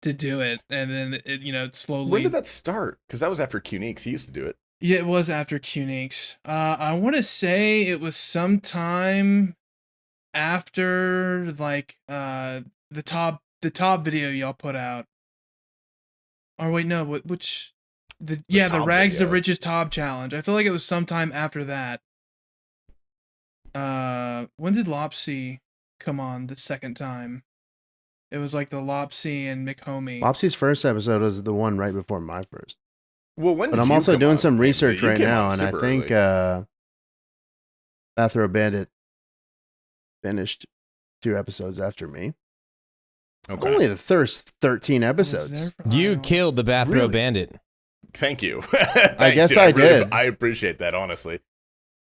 to do it, and then it slowly. When did that start? Because that was after Qneeks. He used to do it. Yeah, it was after Qneeks. I want to say it was sometime after like the top video y'all put out Or wait, no, which the Tom Rags to video. Riches Top Challenge. I feel like it was sometime after that. When did Lopsy come on the second time? It was like the Lopsy and McHomie. Lopsy's first episode was the one right before my first. Well, when But did I'm you also come doing on, some Ramsey? research You right came now, on and I super think early. Bathrobe Bandit finished 2 episodes after me. Okay. Only the first 13 I was episodes. there for- You I- killed the bathrobe Really? bandit. Thank you. Thanks, I guess dude. I really- did. I appreciate that, honestly.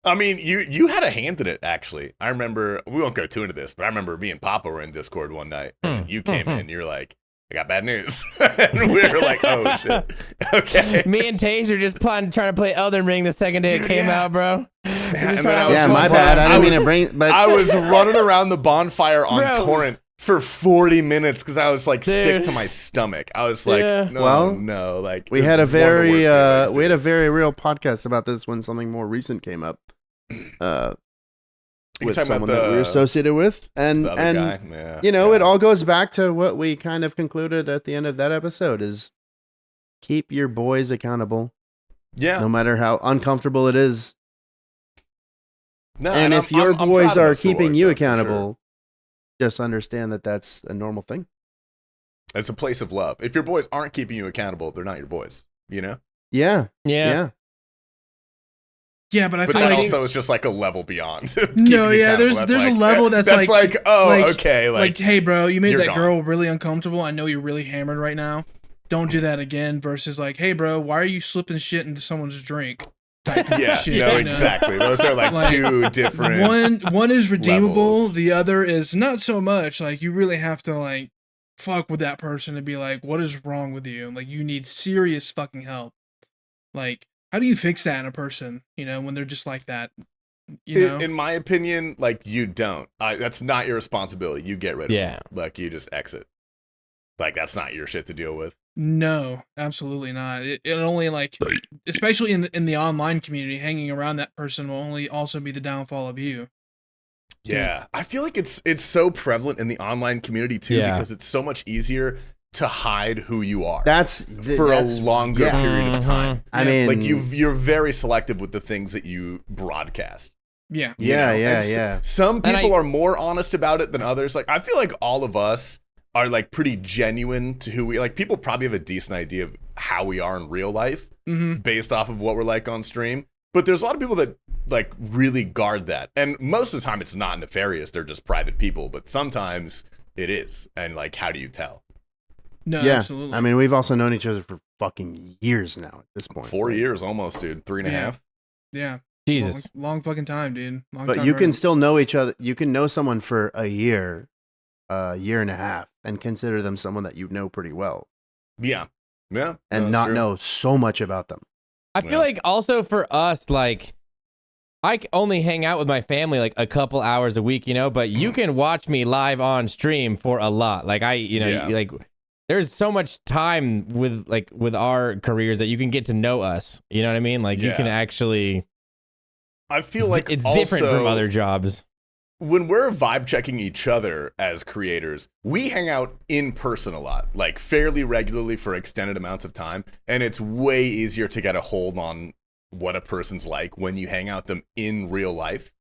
I mean, you had a hand in it, actually. I remember, we won't go too into this, but I remember me and Papa were in Discord one night, and you came in, you're like, I got bad news. And we were like, oh, shit. Okay. Me and Taser just trying to play Elden Ring the second day it Dude, came yeah. out, bro. and then I was Yeah, just my like- bad. I didn't mean was- to bring. But I was running around the bonfire on Bro. torrent for 40 minutes because I was like sick Dude. to my stomach. I was like, Yeah. no, Well, no, like we this had a is one of the very worst feelings, we had dude. a very real podcast about this when something more recent came up. You With talking about someone that we were associated with, and the other and guy? Yeah, you know, yeah. it all goes back to what we kind of concluded at the end of that episode: is keep your boys accountable, Yeah. no matter how uncomfortable it is. No, And if your I'm proud boys of are us for keeping it, you though, for sure. accountable, just understand that that's a normal thing. It's a place of love. If your boys aren't keeping you accountable, they're not your boys. You know. Yeah, Yeah. yeah. Yeah, but I But feel that like also is just like a level beyond. No, keeping yeah, accountable. there's- That's there's a like- level that's like like- oh like- okay like, hey, bro, you made you're that gone. girl really uncomfortable. I know you're really hammered right now. Don't do that again. Versus like, hey, bro, why are you slipping shit into someone's drink? Type of yeah shit, no you know? exactly those are like, Like, two different One is redeemable. levels. The other is not so much. Like you really have to like fuck with that person and be like, what is wrong with you? Like you need serious fucking help. Like how do you fix that in a person? You know, when they're just like that. You know, in my opinion, like you don't. That's not your responsibility. You get rid of Yeah. it. Like you just exit. Like that's not your shit to deal with. no, absolutely not. It only like, especially in the online community, hanging around that person will only also be the downfall of you. Yeah, I feel like it's so prevalent in the online community too Yeah. because it's so much easier to hide who you are That's for a longer yeah. period of time. I Yeah. mean, Like you're very selective with the things that you broadcast. Yeah. you Yeah, know? yeah, And yeah. Some And people I- are more honest about it than others. Like I feel like all of us are like pretty genuine to who we like. People probably have a decent idea of how we are in real life Mm-hmm. based off of what we're like on stream. But there's a lot of people that like really guard that. And most of the time it's not nefarious. They're just private people. But sometimes it is. And like, how do you tell? No, Yeah, absolutely. I mean, we've also known each other for fucking years now at this point. 4 years almost, dude. 3.5. Yeah. yeah. Jesus. Long fucking time, dude. Long But time you can running. still know each other. You can know someone for a year and a half, and consider them someone that you know pretty well, Yeah. Yeah. and that's not true. know so much about them. I feel Yeah. like also for us, like, only hang out with my family like a couple hours a week, you know, but you can watch me live on stream for a lot. Like Yeah. like there's so much time with our careers that you can get to know us. You know what I mean? Like you can Yeah. actually, I feel like it's different from also- other jobs. when we're vibe checking each other as creators, we hang out in person a lot, like fairly regularly for extended amounts of time. And it's way easier to get a hold on what a person's like when you hang out them in real life,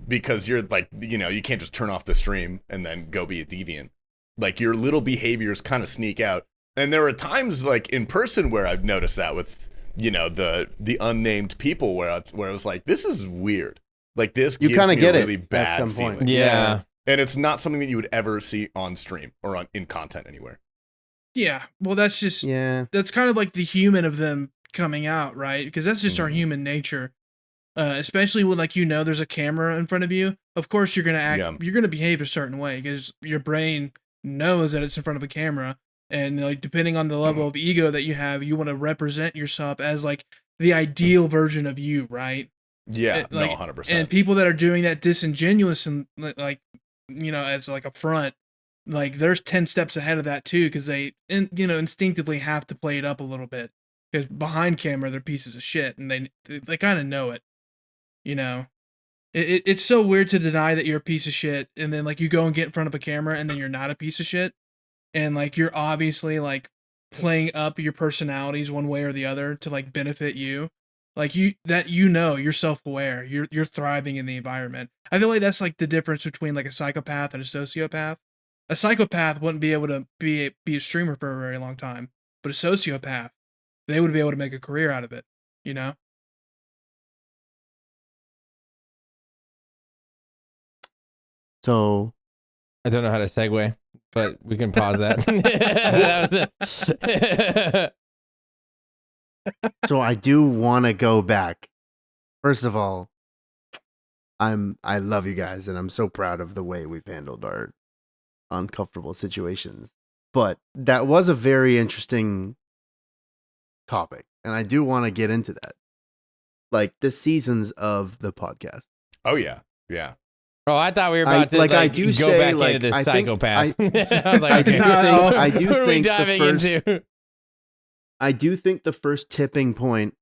because you're like, you know, you can't just turn off the stream and then go be a deviant. Like your little behaviors kind of sneak out. And there are times like in person where I've noticed that with, you know, the unnamed people where it was like, this is weird. Like this You gives kinda me get a it really at bad some point. feeling. Yeah. And it's not something that you would ever see on stream or in content anywhere. Yeah. Well, that's just Yeah, that's kind of like the human of them coming out, right? Because that's just our Mhm. human nature. Especially when like there's a camera in front of you. Of course, you're gonna act. Yeah. You're gonna behave a certain way because your brain knows that it's in front of a camera, and like depending on the level of ego that you have, you want to represent yourself as like the ideal version of you, right? Yeah, Like, no, 100%. And people that are doing that disingenuous and like as like a front, like there's 10 steps ahead of that too, because they instinctively have to play it up a little bit, because behind camera they're pieces of shit and they kind of know it. It's so weird to deny that you're a piece of shit, and then like you go and get in front of a camera and then you're not a piece of shit, and like you're obviously like playing up your personalities one way or the other to like benefit you. Like you're self-aware. You're thriving in the environment. I feel like that's like the difference between like a psychopath and a sociopath. A psychopath wouldn't be able to be a streamer for a very long time, but a sociopath, they would be able to make a career out of it, you know? So I don't know how to segue, but we can pause that. That was it. so I do want to go back. First of all, I love you guys, and I'm so proud of the way we've handled our uncomfortable situations. But that was a very interesting topic, and I do want to get into that. Like the seasons of the podcast. Oh yeah, yeah. Oh, I thought we were about to I do go say, back like, into the I think- psychopath. I, I was like, okay. I do What are we think the diving first into? I do think the first tipping point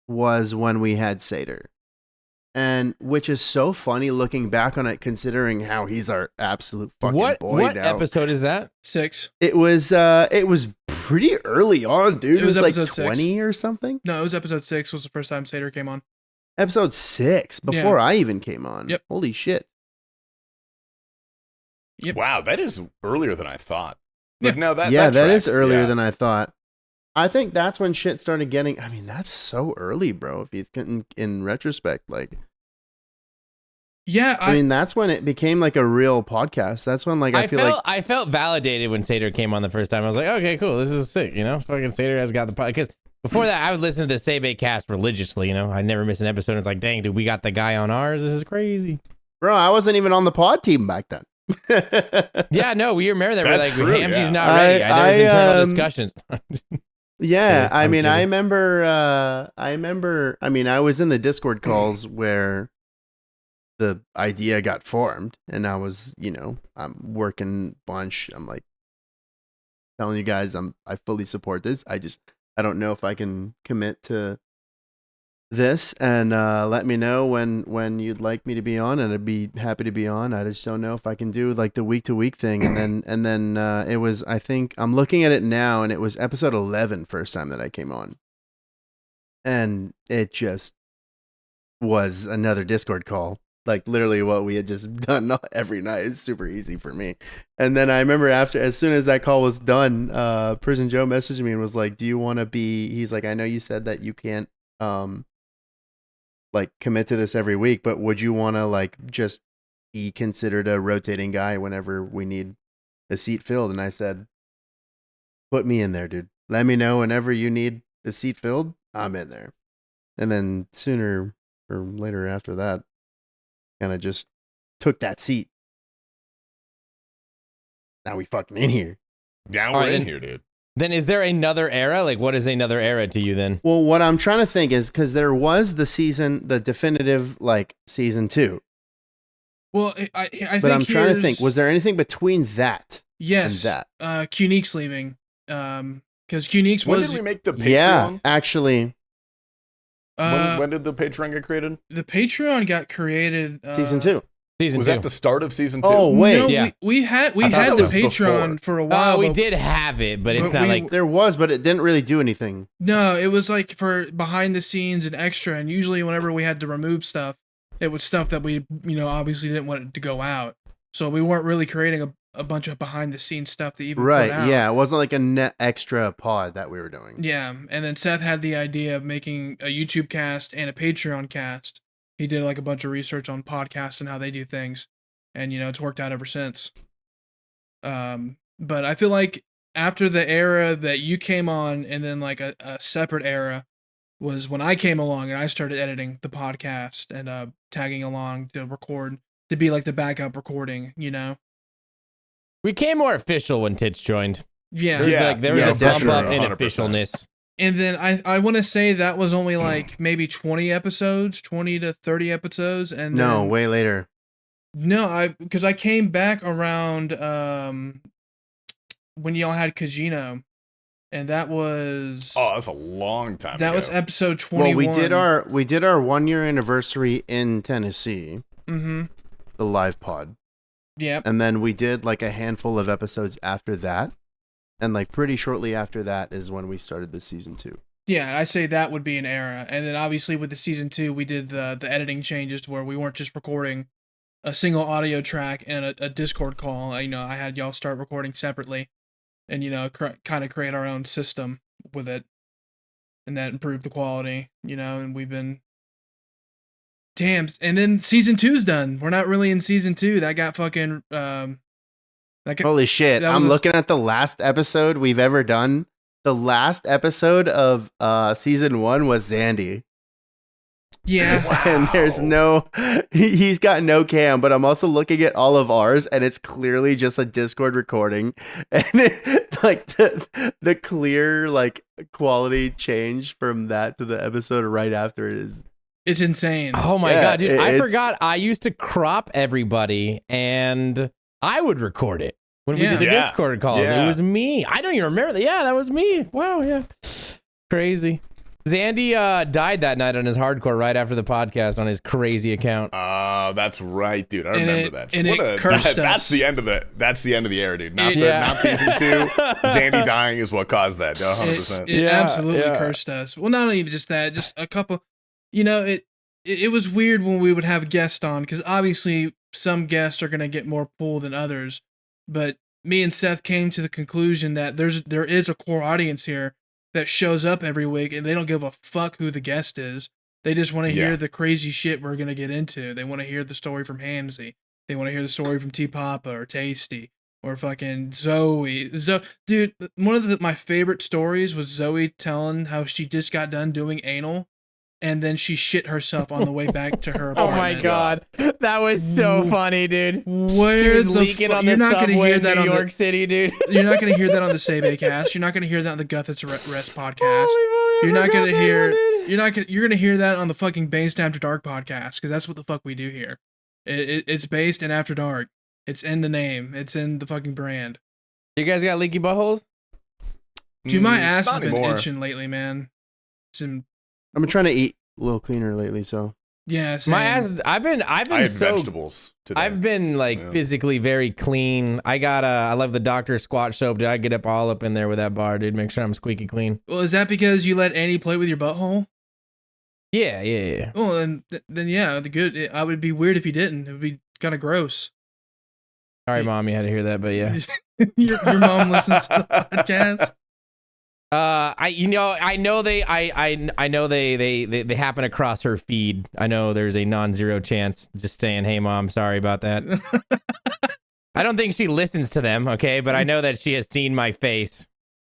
was when we had Seder. And which is so funny looking back on it, considering how he's our absolute fucking What boy now. episode is that? 6. It was pretty early on, dude. It was like episode 6. 20 or something. No, it was episode 6 was the first time Seder came on. Episode 6, before I even came on. Yep. Holy shit. Yep. Wow, that is earlier than I thought. Like, Yeah. no, that That is tracks, earlier yeah. than I thought. I think that's when shit started getting. I mean, that's so early, bro. If you can, in retrospect, like, Yeah, I mean, that's when it became like a real podcast. That's when, like, I feel like I felt validated when Seder came on the first time. I was like, okay, cool, this is sick. You know, fucking Seder has got the podcast. Because before that, I would listen to the Sebe cast religiously. You know, I never miss an episode. It's like, dang, dude, we got the guy on ours. This is crazy. bro, I wasn't even on the pod team back then. Yeah, no, we remember that. We're That's like, true, Hamsy's yeah. not ready. There was internal discussions. Yeah, Kidding, I I'm mean, I kidding. remember. I mean, I was in the Discord calls where the idea got formed, and I was, I'm working bunch. I'm like telling you guys, I fully support this. I don't know if I can commit to this, and let me know when you'd like me to be on, and I'd be happy to be on. I just don't know if I can do like the week to week thing, and then it was, I think I'm looking at it now, and it was episode 11 first time that I came on, and it just was another Discord call, like literally what we had just done every night. It's super easy for me. And then I remember as soon as that call was done, Prison Joe messaged me and was like, "Do you want to be?" He's like, "I know you said that you can't like commit to this every week, but would you want to like just be considered a rotating guy whenever we need a seat filled?" And I said, "Put me in there, dude. Let me know whenever you need the seat filled. I'm in there." And then sooner or later after that, kind of just took that seat. Now we fucking in here. Now All we're right, in then- here, dude. Then is there another era? Like, what is another era to you then? Well, what I'm trying to think is because there was the definitive like season 2, well, I think. but I'm trying to think. here's- Was there anything between that yes and that? Qneek's leaving because Qneek's When was did we make the Patreon? Yeah, actually, When did the Patreon get created? the Patreon got created season 2. Season Was 2. that the start of season 2? Oh, wait. No, Yeah. we had I thought had that the was Patreon before. for a while. we but- did have it, but it's but not we- like There was, but it didn't really do anything. No, it was like for behind the scenes and extra. And usually, whenever we had to remove stuff, it was stuff that we, obviously didn't want it to go out. So we weren't really creating a bunch of behind the scenes stuff to even Right? put out. Yeah, it wasn't like a net extra pod that we were doing. Yeah, and then Seth had the idea of making a YouTube cast and a Patreon cast. He did like a bunch of research on podcasts and how they do things, and it's worked out ever since. But I feel like after the era that you came on, and then like a separate era was when I came along and I started editing the podcast and tagging along to record, to be like the backup recording. we became more official when Tits joined. Yeah. There was Yeah, a bump up definitely, in 100%. officialness. And then I want to say that was only like maybe 20 episodes, 20 to 30 episodes. And No, then, way later. no, because I came back around when y'all had Kajino, and that was Oh, that's a long time that ago. was episode 21. Well, we did our 1-year anniversary in Tennessee, Mm-hmm. the live pod, Yep. and then we did like a handful of episodes after that. and like pretty shortly after that is when we started the season 2. Yeah, I say that would be an era. And then obviously with the season 2, we did the editing changes to where we weren't just recording a single audio track and a Discord call. I had y'all start recording separately, and kind of create our own system with it, and that improved the quality. And we've been. Damn, and then season 2's done. We're not really in season 2. That got fucking. Holy shit! I'm looking at the last episode we've ever done. The last episode of season 1 was Zandy. Yeah. Wow. And there's he's got no cam, but I'm also looking at all of ours, and it's clearly just a Discord recording. And like the clear like quality change from that to the episode right after it is. It's insane. Oh my Yeah, god, dude! I it's- forgot. I used to crop everybody, and I would record it when we did the Yeah. Discord calls. Yeah. It was me. I don't even remember that. Yeah, that was me. Wow. Yeah. Crazy. Zandy died that night on his hardcore right after the podcast on his crazy account. That's right, dude. I And remember it- that. and it cursed That's us. the end of the era, dude. Not Yeah. not season 2. Zandy dying is what caused that. 100%. It Yeah, absolutely yeah. cursed us. Well, not even just that, just a couple. It was weird when we would have guests on, because obviously some guests are gonna get more pull than others. But me and Seth came to the conclusion that there is a core audience here that shows up every week, and they don't give a fuck who the guest is. They just want to Yeah. hear the crazy shit we're gonna get into. They want to hear the story from Hamzy. They want to hear the story from T Papa or Tasty or fucking Zoe. Dude, one of my favorite stories was Zoe telling how she just got done doing anal, and then she shit herself on the way back to her Oh apartment. my god, that was so funny, dude. She Where was the leaking on the you're not gonna subway hear in that New on York City, dude. You're not gonna hear that on the Sebe cast. You're not gonna hear that on the Guthits Rest podcast. Holy moly, I You're not forgot gonna that hear. one, dude. You're gonna hear that on the fucking Based After Dark podcast, because that's what the fuck we do here. It's based in After Dark. It's in the name. It's in the fucking brand. You guys got leaky buttholes? Dude, my ass Not has been anymore. itching lately, man. I've been trying to eat a little cleaner lately, so Yeah, same. My ass. I've been I had so. vegetables today. I've been like Yeah. physically very clean. I love the Dr. Squatch soap. Dude, I get all up in there with that bar, dude. Make sure I'm squeaky clean. Well, is that because you let Annie play with your butthole? Yeah. Well, then yeah, I would be weird if you didn't. It would be kind of gross. Sorry, mom, you had to hear that, but yeah. your mom listens to the podcast. I know they happen across her feed. I know there's a non-zero chance. Just saying, hey mom, sorry about that. I don't think she listens to them, okay? But I know that she has seen my face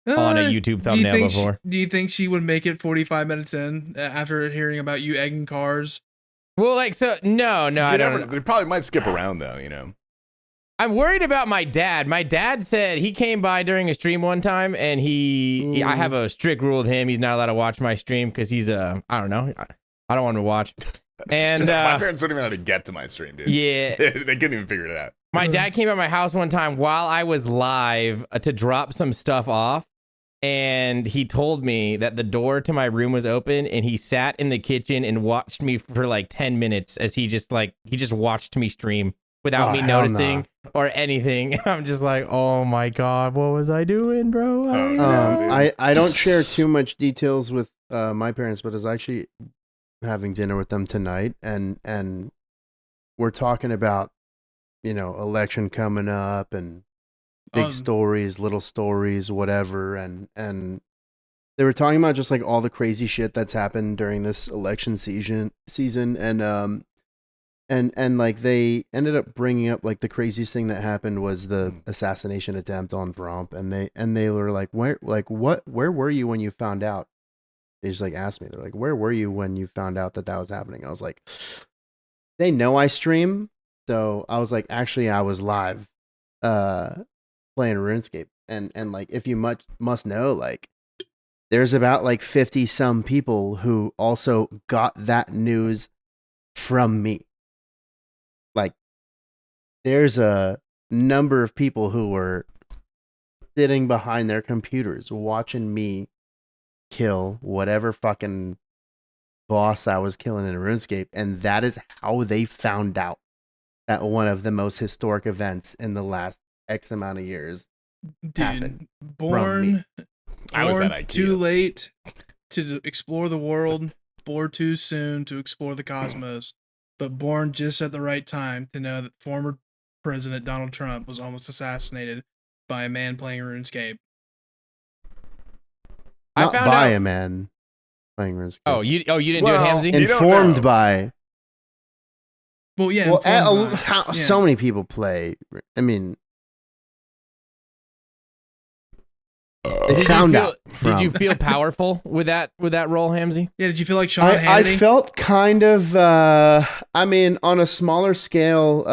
on a YouTube thumbnail before. Do you think she would make it 45 minutes in after hearing about you egging cars? Well, like, so no, I don't. They probably might skip around though, you know. I'm worried about my dad. My dad said he came by during a stream one time, and I have a strict rule with him. He's not allowed to watch my stream because he's I don't know. I don't want him to watch. And my parents don't even know how to get to my stream, dude. Yeah. They couldn't even figure it out. My dad came by my house one time while I was live to drop some stuff off, and he told me that the door to my room was open, and he sat in the kitchen and watched me for like 10 minutes as he just watched me stream without me hell noticing or anything. I'm just like, oh my god, what was I doing, bro? I don't know. I don't share too much details with my parents, but I was actually having dinner with them tonight, and we're talking about, election coming up and big stories, little stories, whatever, and they were talking about just like all the crazy shit that's happened during this election season, and like they ended up bringing up like the craziest thing that happened was the assassination attempt on Trump, and they were like, where were you when you found out? They just like asked me, they're like, where were you when you found out that was happening? I was like, they know I stream, so I was like, actually I was live playing RuneScape, and like, if you must know, like there's about like 50 some people who also got that news from me. Like, there's a number of people who were sitting behind their computers watching me kill whatever fucking boss I was killing in RuneScape, and that is how they found out that one of the most historic events in the last X amount of years Dude, happened. born I was at born IKEA. too late to explore the world, born too soon to explore the cosmos, but born just at the right time to know that former President Donald Trump was almost assassinated by a man playing RuneScape. I Not found by out. a man playing RuneScape. Oh, you didn't Well, do it, Hamzy? You don't Informed know. by. Well, yeah, Well, informed by. how Yeah. so many people play. I mean, they Did found you feel, out. Did you from- feel powerful with that role, Hamzy? Yeah, did you feel like Sean I Hannity? felt kind of. I mean, on a smaller scale.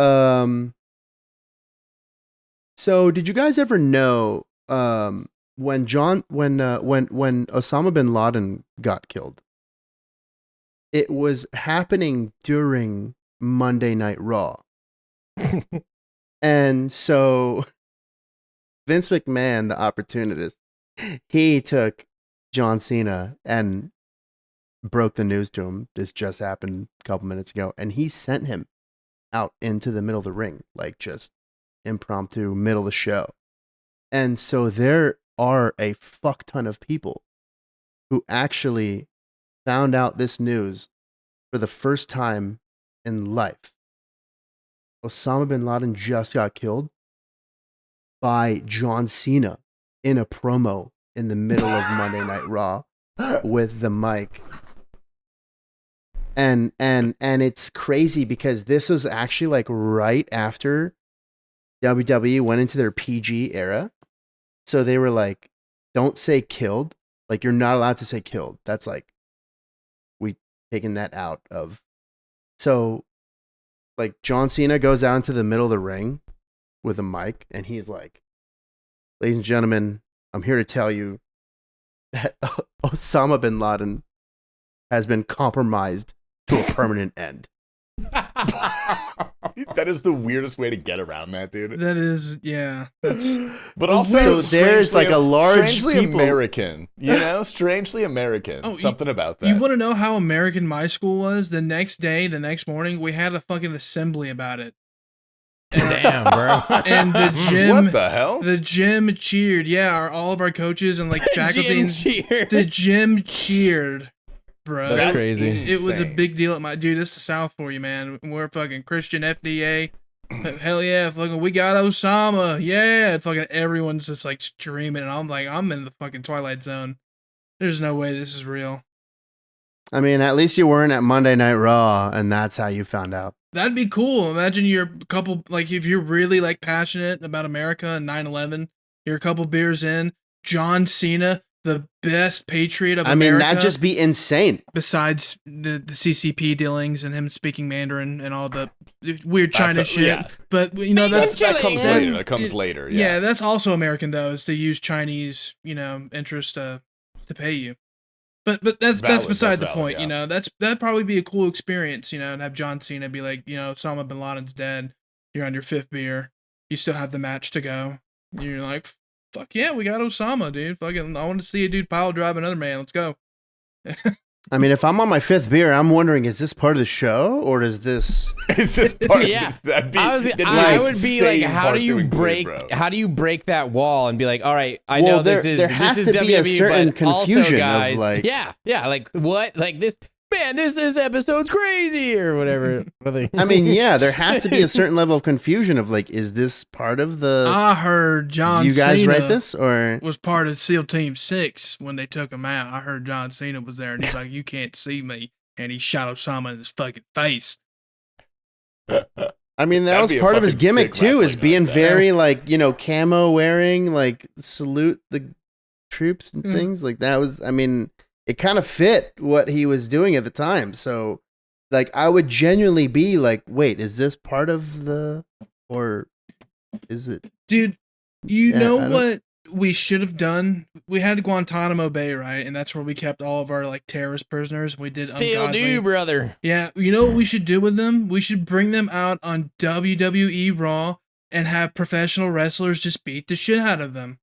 So, did you guys ever know when Osama bin Laden got killed? It was happening during Monday Night Raw. And so Vince McMahon, the opportunist, he took John Cena and broke the news to him. This just happened a couple minutes ago. And he sent him out into the middle of the ring, like just impromptu, middle of the show. And so there are a fuck ton of people who actually found out this news for the first time in life. Osama bin Laden just got killed by John Cena in a promo in the middle of Monday Night Raw with the mic. And it's crazy because this is actually like right after WWE went into their PG era. So they were like, don't say killed. Like, you're not allowed to say killed. That's like, we taken that out of. So, like, John Cena goes out into the middle of the ring with a mic, and he's like, ladies and gentlemen, I'm here to tell you that Osama bin Laden has been compromised to a permanent end. That is the weirdest way to get around that, dude. That is, yeah. That's But Well, also, so there's strangely- like a large strangely people- American, you know, strangely American. Oh, Something about that. You want to know how American my school was? The next day, the next morning, we had a fucking assembly about it. Damn, bro. And the gym, What the hell? the gym cheered. Yeah, all of our coaches and like faculty, Jim and cheer. the gym cheered, bro. That's crazy. It was a insane. big deal at my dude. It's the South for you, man. We're fucking Christian FDA. Hell yeah, fucking we got Osama. Yeah, fucking everyone's just like streaming, and I'm like, I'm in the fucking Twilight Zone. There's no way this is real. I mean, at least you weren't at Monday Night Raw, and that's how you found out. That'd be cool. Imagine you're a couple, like, if you're really like passionate about America and 9/11, you're a couple beers in. John Cena, the best patriot of I mean, America. that'd just be insane. Besides the CCP dealings and him speaking Mandarin and all the weird China That's a- shit. yeah. But you know that's that comes That- later. That comes later. yeah. Yeah. That's also American though, is to use Chinese, interest to pay you. But that's Valid, beside that's the valid, point. yeah. That'd probably be a cool experience. And have John Cena be like, Osama bin Laden's dead. You're on your fifth beer. You still have the match to go. You're like, fuck yeah, we got Osama, dude. Fucking, I want to see a dude pile drive another man. Let's go. I mean, if I'm on my fifth beer, I'm wondering, is this part of the show, or does this... It's just part Yeah. of that'd be, that'd be I an would be like, insane how part do you to include, break? bro. How do you break that wall and be like, all right, I Well, know this is there has this is to be a WWE, certain but also, confusion of, guys, like- yeah, like what, like this, man, this episode's crazy or whatever. I mean, yeah, there has to be a certain level of confusion of, like, is this part of the... I heard John you guys Cena write this, or... was part of SEAL Team 6 when they took him out. I heard John Cena was there, and he's like, you can't see me. And he shot Osama in his fucking face. I mean, that That'd was be a part of his fucking gimmick sick too, is wrestling being match, very like, camo wearing, like salute the troops and Mm. things. Like that was, I mean, it kind of fit what he was doing at the time. So, like, I would genuinely be like, wait, is this part of the, or is it? Dude, you Yeah, know I don't- what we should have done? We had Guantanamo Bay, right? And that's where we kept all of our like terrorist prisoners. We did Still ungodly. do, brother. Yeah, you know what we should do with them? We should bring them out on WWE Raw and have professional wrestlers just beat the shit out of them.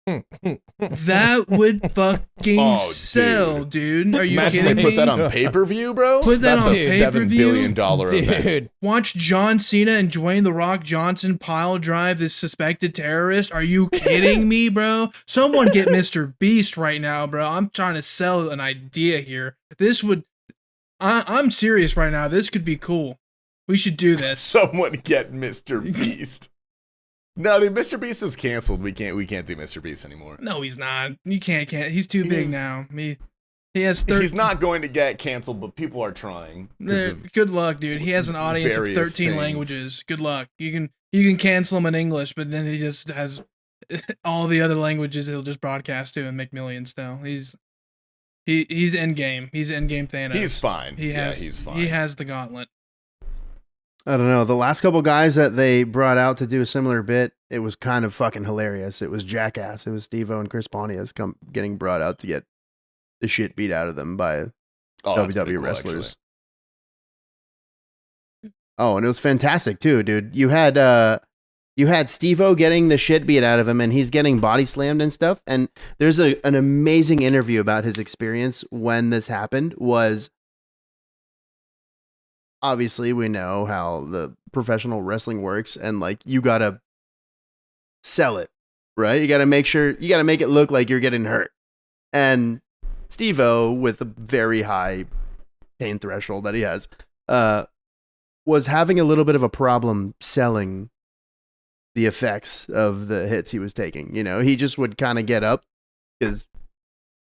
That would fucking Oh, sell, dude. Are you Imagine kidding they me? put that on pay-per-view, bro. Put that That's on a $7 pay-per-view? billion event. Dude. Watch John Cena and Dwayne The Rock Johnson pile drive this suspected terrorist. Are you kidding me, bro? Someone get Mr. Beast right now, bro. I'm trying to sell an idea here. This would. I'm serious right now. This could be cool. We should do this. Someone get Mr. Beast. No, dude, Mr. Beast is canceled. We can't do Mr. Beast anymore. No, he's not. You can't. He's too big He's- now. He has 13. He's not going to get canceled, but people are trying. 'cause of Good luck, dude. He has an audience of various 13 things. languages. Good luck. You can cancel him in English, but then he just has all the other languages he'll just broadcast to and make millions still. He's endgame. He's endgame Thanos. He's fine. He's fine. He has the gauntlet. I don't know. The last couple guys that they brought out to do a similar bit, it was kind of fucking hilarious. It was Jackass. It was Steve-O and Chris Pontius getting brought out to get the shit beat out of them by that's pretty WWE cool, wrestlers. Oh, and it was fantastic too, dude. You had Steve-O getting the shit beat out of him, and he's getting body slammed and stuff. And there's an amazing interview about his experience when this happened. Was obviously we know how the professional wrestling works, and like you gotta sell it, right? You gotta make it look like you're getting hurt. And Steve-O, with a very high pain threshold that he has, was having a little bit of a problem selling the effects of the hits he was taking. You know, he just would kind of get up because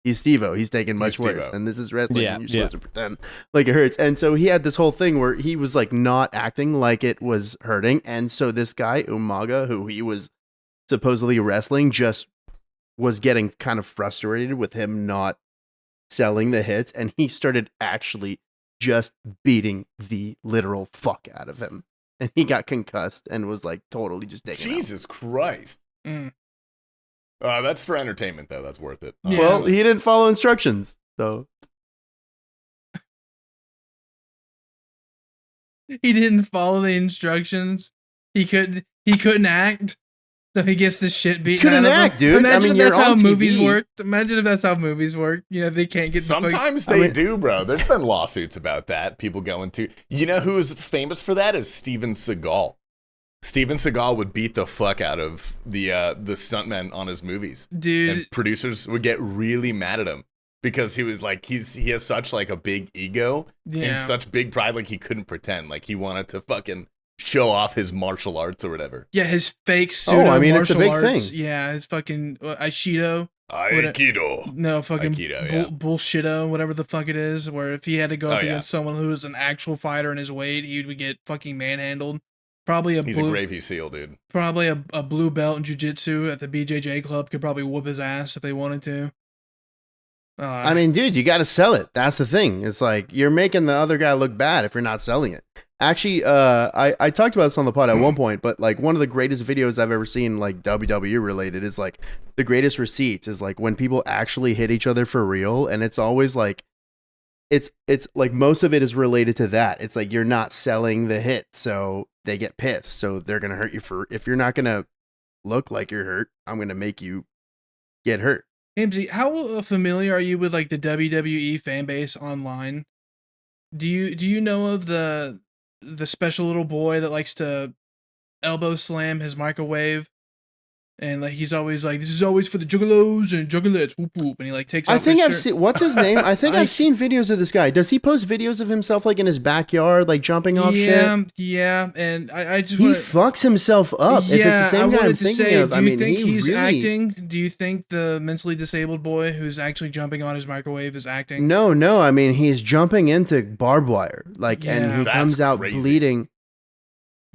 he's Steve-O. He's taking much He's worse. Steve-O. And this is wrestling. Yeah, And you're supposed to pretend like it hurts. And so he had this whole thing where he was like not acting like it was hurting. And so this guy, Umaga, who he was supposedly wrestling, just was getting kind of frustrated with him not selling the hits. And he started actually just beating the literal fuck out of him. And he got concussed and was like totally just taken out. Jesus Christ. Mm. That's for entertainment, though. That's worth it. Yeah. Well, he didn't follow instructions, so He didn't follow the instructions. He couldn't act. So he gets the shit beaten Couldn't out of him. act, dude. Imagine I mean, if that's you're how on movies TV. work. Imagine if that's how movies work. You know, they can't get the fuck- Sometimes they do, bro. There's been lawsuits about that. People going to. You know who's famous for that is Steven Seagal. Steven Seagal would beat the fuck out of the stuntmen on his movies, dude. and producers would get really mad at him because he was like he has such like a big ego Yeah. and such big pride, like he couldn't pretend, like he wanted to fucking show off his martial arts or whatever. Yeah, his fake pseudo I mean, it's a martial big arts. thing. Yeah, his fucking Aikido. Aikido. No, fucking Aikido, yeah. bullshito, whatever the fuck it is. Where if he had to go up Oh, yeah. against someone who was an actual fighter in his weight, he would get fucking manhandled. Probably He's a Gravy Seal, dude. probably a blue belt in jiu-jitsu at the BJJ club could probably whoop his ass if they wanted to. I mean, dude, you got to sell it. That's the thing. It's like you're making the other guy look bad if you're not selling it. Actually, I talked about this on the pod at one point, but like one of the greatest videos I've ever seen, like WWE related, is like the greatest receipts is like when people actually hit each other for real, and it's always like it's like most of it is related to that. It's like you're not selling the hit, so they get pissed, so they're gonna hurt you for if you're not gonna look like you're hurt, I'm gonna make you get hurt. Hamzy, how familiar are you with like the WWE fan base online? Do you know of the special little boy that likes to elbow slam his microwave? And like he's always like, this is always for the juggalos and juggalettes, whoop whoop, and he like takes. I off think his I've shirt. seen what's his name. I think I've seen videos of this guy. Does he post videos of himself like in his backyard, like jumping off shit? Yeah, and I just He wanna, fucks himself up. If it's the same I guy I'm wanted to thinking say, of, do I you mean, think he he's really... acting? Do you think the mentally disabled boy who's actually jumping on his microwave is acting? No. I mean, he's jumping into barbed wire, like, Yeah. and he That's comes out crazy. bleeding.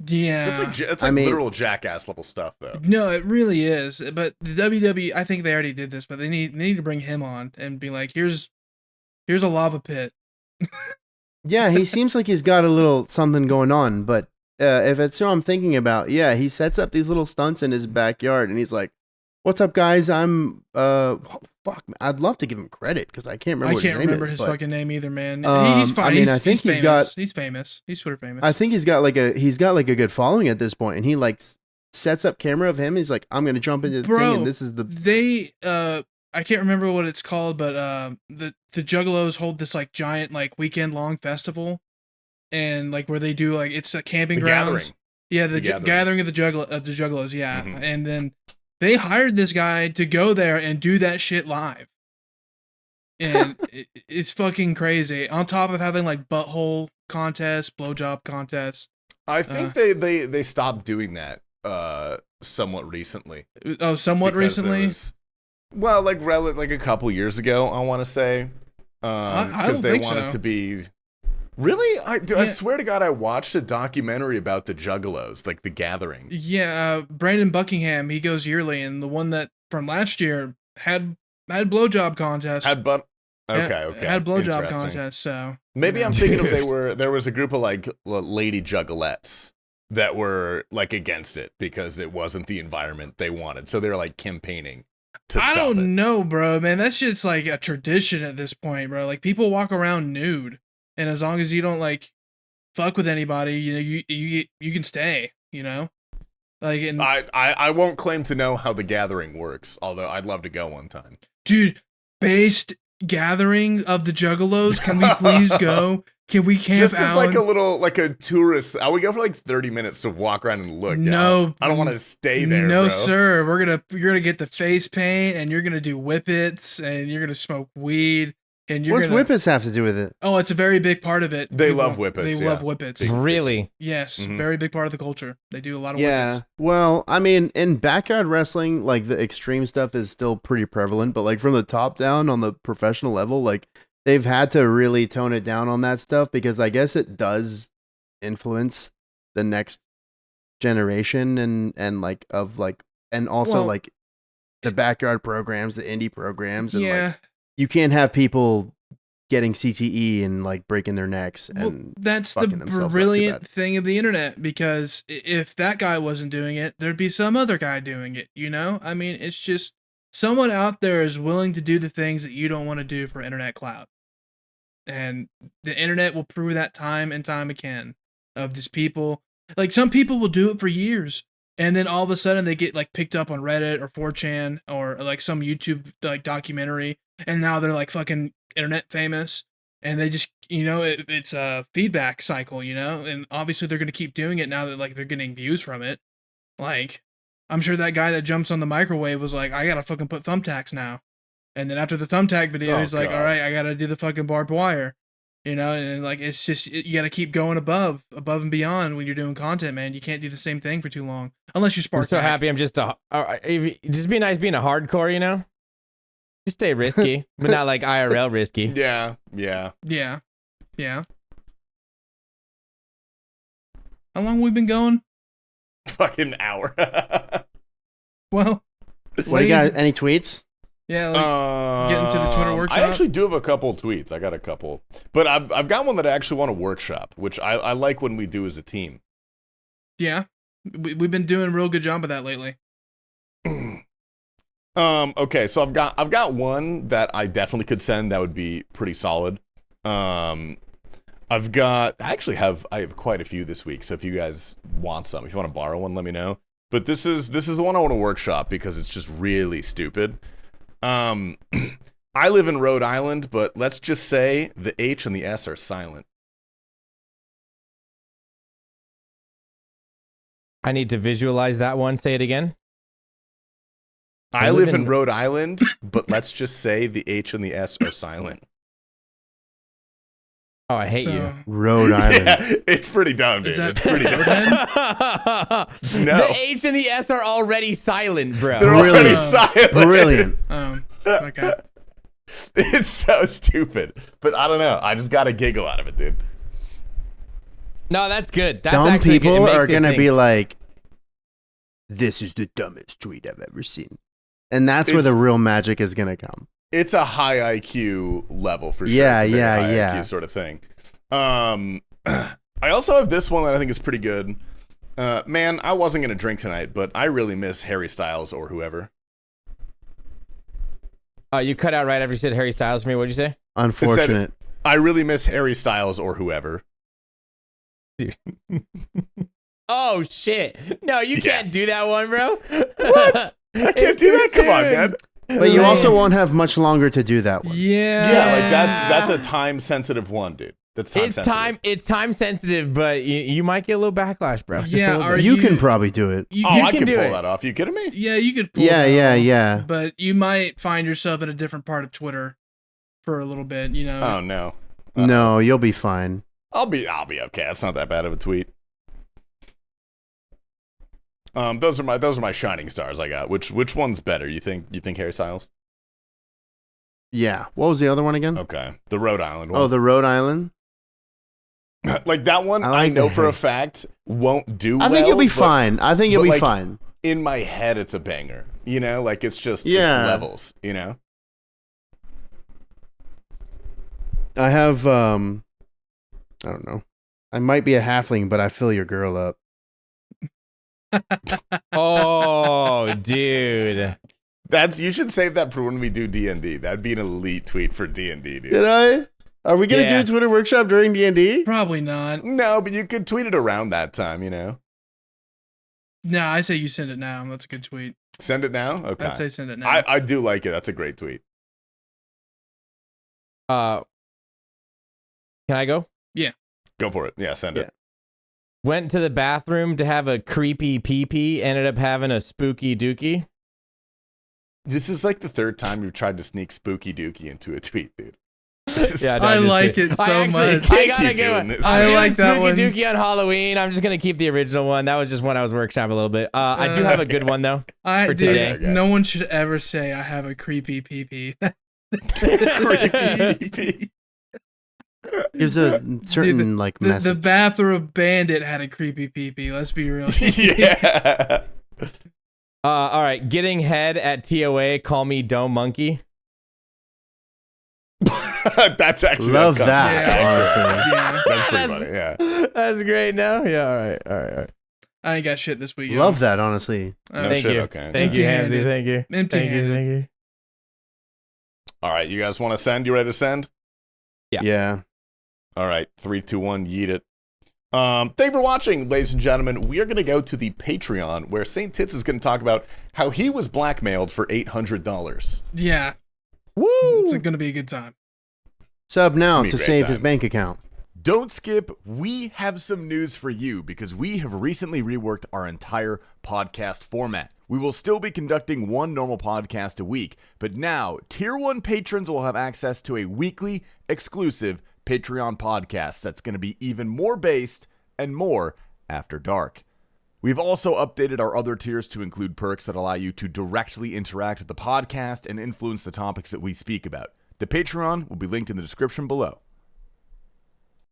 Yeah, It's I like mean- literal jackass level stuff, though. no, it really is. But the WWE, I think they already did this, but they need to bring him on and be like, here's a lava pit. Yeah, he seems like he's got a little something going on, but if it's who I'm thinking about, yeah, he sets up these little stunts in his backyard, and he's like, "What's up, guys? I'm fuck, man. I'd love to give him credit because I can't remember. I what can't his name remember is, his but fucking name either, man. Um, He's fine. I mean, I think he's he's got- famous. He's famous. He's Twitter famous. I think he's got like a good following at this point, and he like sets up camera of him. He's like, I'm gonna jump into the thing, and this is the they I can't remember what it's called, but the Juggalos hold this like giant like weekend long festival, and like where they do like it's a camping grounds. Gathering. Yeah, the gathering of the Juggalos. Yeah, and then they hired this guy to go there and do that shit live, and it's fucking crazy. On top of having like butthole contests, blowjob contests. I think they stopped doing that somewhat recently. Oh, somewhat recently. Well, like a couple years ago, I want to say, because they wanted to be. Really, I swear to God, I watched a documentary about the Juggalos, like the Gathering. Yeah, Brandon Buckingham, he goes yearly, and the one that from last year had blowjob contest. Had blowjob contest. So maybe I'm thinking of there was a group of like lady juggalettes that were like against it because it wasn't the environment they wanted, so they're like campaigning. I don't know, bro, man. That shit's like a tradition at this point, bro. Like people walk around nude, and as long as you don't like fuck with anybody, you know, you can stay, you know. Like, and I won't claim to know how the Gathering works, although I'd love to go one time. Dude, based gathering of the Juggalos. Can we please go? Can we camp just out? as like a little, like a tourist. I would go for like 30 minutes to walk around and look. No, I don't want to stay there. No, bro. sir. You're gonna get the face paint, and you're gonna do whippets, and you're gonna smoke weed, and you're What's whippets have to do with it? Oh, it's a very big part of it. They love whippets. They love whippets. Really? Yes, Mhm. very big part of the culture. They do a lot of Yeah. whippets. Well, I mean, in backyard wrestling, like the extreme stuff is still pretty prevalent, but like from the top down on the professional level, like they've had to really tone it down on that stuff because I guess it does influence the next generation and like of like and also Well, like the backyard programs, the indie programs, and Yeah. like you can't have people getting CTE and like breaking their necks Well, and that's the fucking themselves up too brilliant bad. thing of the internet, because if that guy wasn't doing it, there'd be some other guy doing it, you know? I mean, it's just someone out there is willing to do the things that you don't want to do for internet clout. And the internet will prove that time and time again of just people. Like some people will do it for years, and then all of a sudden they get like picked up on Reddit or 4chan or like some YouTube like documentary, and now they're like fucking internet famous, and they just, you know, it's a feedback cycle, you know, and obviously they're gonna keep doing it now that like they're getting views from it. Like, I'm sure that guy that jumps on the microwave was like, I gotta fucking put thumbtacks now. And then after the thumbtack video, Oh, he's like, God. all right, I gotta do the fucking barbed wire. You know, and like it's just you gotta keep going above and beyond when you're doing content, man. You can't do the same thing for too long unless you spark. I'm so back. happy. I'm just just be nice being a hardcore, you know. Just stay risky, but not like IRL risky. Yeah. Yeah. How long we been going? Fucking hour. Well, What do you got? Any tweets? Yeah, like, get into the Twitter workshop? I actually do have a couple tweets. I got a couple, but I've got one that I actually want to workshop, which I like when we do as a team. yeah. We've been doing a real good job of that lately. Okay, so I've got one that I definitely could send that would be pretty solid. I have quite a few this week, so if you guys want some, if you want to borrow one, let me know. But this is the one I want to workshop because it's just really stupid. I live in Rhode Island, but let's just say the H and the S are silent. I need to visualize that one. Say it again. I live in Rhode Island, but let's just say the H and the S are silent. Oh, I hate you. Rhode Island. Yeah, it's pretty dumb, dude. Is that It's pretty dumb. No. The H and the S are already silent, bro. They're already Brilliant. silent. Brilliant. Okay. It's so stupid. But I don't know. I just got a giggle out of it, dude. No, that's good. That's Dumb actually good. It people makes are you gonna think. be like, "This is the dumbest tweet I've ever seen," and that's where the It's- real magic is gonna come. It's a high IQ level for sure. Yeah, It's a very yeah, high yeah. IQ sort of thing. I also have this one that I think is pretty good. Man, I wasn't gonna drink tonight, but I really miss Harry Styles or whoever. You cut out right after you said Harry Styles for me. What'd you say? Unfortunate. I really miss Harry Styles or whoever. Dude. Oh shit! No, you Yeah. can't do that one, bro. What? I can't do that. Come on, man. But you also won't have much longer to do that one. Yeah. Yeah, like that's a time sensitive one, dude. That's time sensitive. It's time sensitive, but you might get a little backlash, bro. Just a Yeah, little are bit. You can probably do it. You, Oh, You I can can do pull it. that off. You kidding me? yeah, you could pull Yeah, that off, yeah. But you might find yourself in a different part of Twitter for a little bit, you know. Oh no. No, you'll be fine. I'll be okay. That's not that bad of a tweet. Those are my shining stars I got. Which one's better? You think Harry Styles? Yeah. What was the other one again? Okay. The Rhode Island one. Oh, the Rhode Island. Like that one I I, like know the for a Harry. fact won't do I well. think you'll be but fine. I think you'll but, be like, fine. In my head it's a banger. You know? Like it's just Yeah. it's levels, you know? I have I don't know. I might be a halfling, but I fill your girl up. Oh, dude. You should save that for when we do D&D. That'd be an elite tweet for D&D, dude. Did I? Are we gonna Yeah. do a Twitter workshop during D&D? Probably not. No, but you could tweet it around that time, you know? No, I say you send it now. That's a good tweet. Send it now? Okay. I'd say send it now. I do like it. That's a great tweet. Can I go? Go for it. Yeah, send it. Went to the bathroom to have a creepy pee-pee, ended up having a spooky dookie. This is like the third time you've tried to sneak Spooky Dookie into a tweet, dude. This is- Yeah, no, I just like kidding. it so I actually, much. I Can't gotta keep go. doing this. I I'm like doing that one. Spooky Dookie on Halloween. I'm just gonna keep the original one. That was just one I was workshopping a little bit. I do have a good one though. for Dude, today. Okay. no one should ever say I have a creepy pee-pee. Creepy. Gives a certain like The message. bathroom bandit had a creepy pee-pee. Let's be real. Yeah. All right, getting head at TOA. Call me Dome Monkey. That's actually Love that's that, Yeah. honestly. Yeah, That's pretty funny. Yeah. That's great. No, yeah. All right. I ain't got shit this week. yo. Love that, honestly. No Thank shit. you. Okay. Thank you, Hamzy. Empty-handed. Thank you. Empty-handed. Thank you. All right. You guys want to send? You ready to send? Yeah. All right. 3, 2, 1. Yeet it. Thank you for watching, ladies and gentlemen. We are going to go to the Patreon where St. Tits is going to talk about how he was blackmailed for $800. Yeah, Woo! it's gonna be a good time. Sub now It's to gonna be a great save his time. bank account. Don't skip. We have some news for you because we have recently reworked our entire podcast format. We will still be conducting one normal podcast a week, but now Tier 1 patrons will have access to a weekly exclusive Patreon podcast that's going to be even more based and more after dark. We've also updated our other tiers to include perks that allow you to directly interact with the podcast and influence the topics that we speak about. The Patreon will be linked in the description below.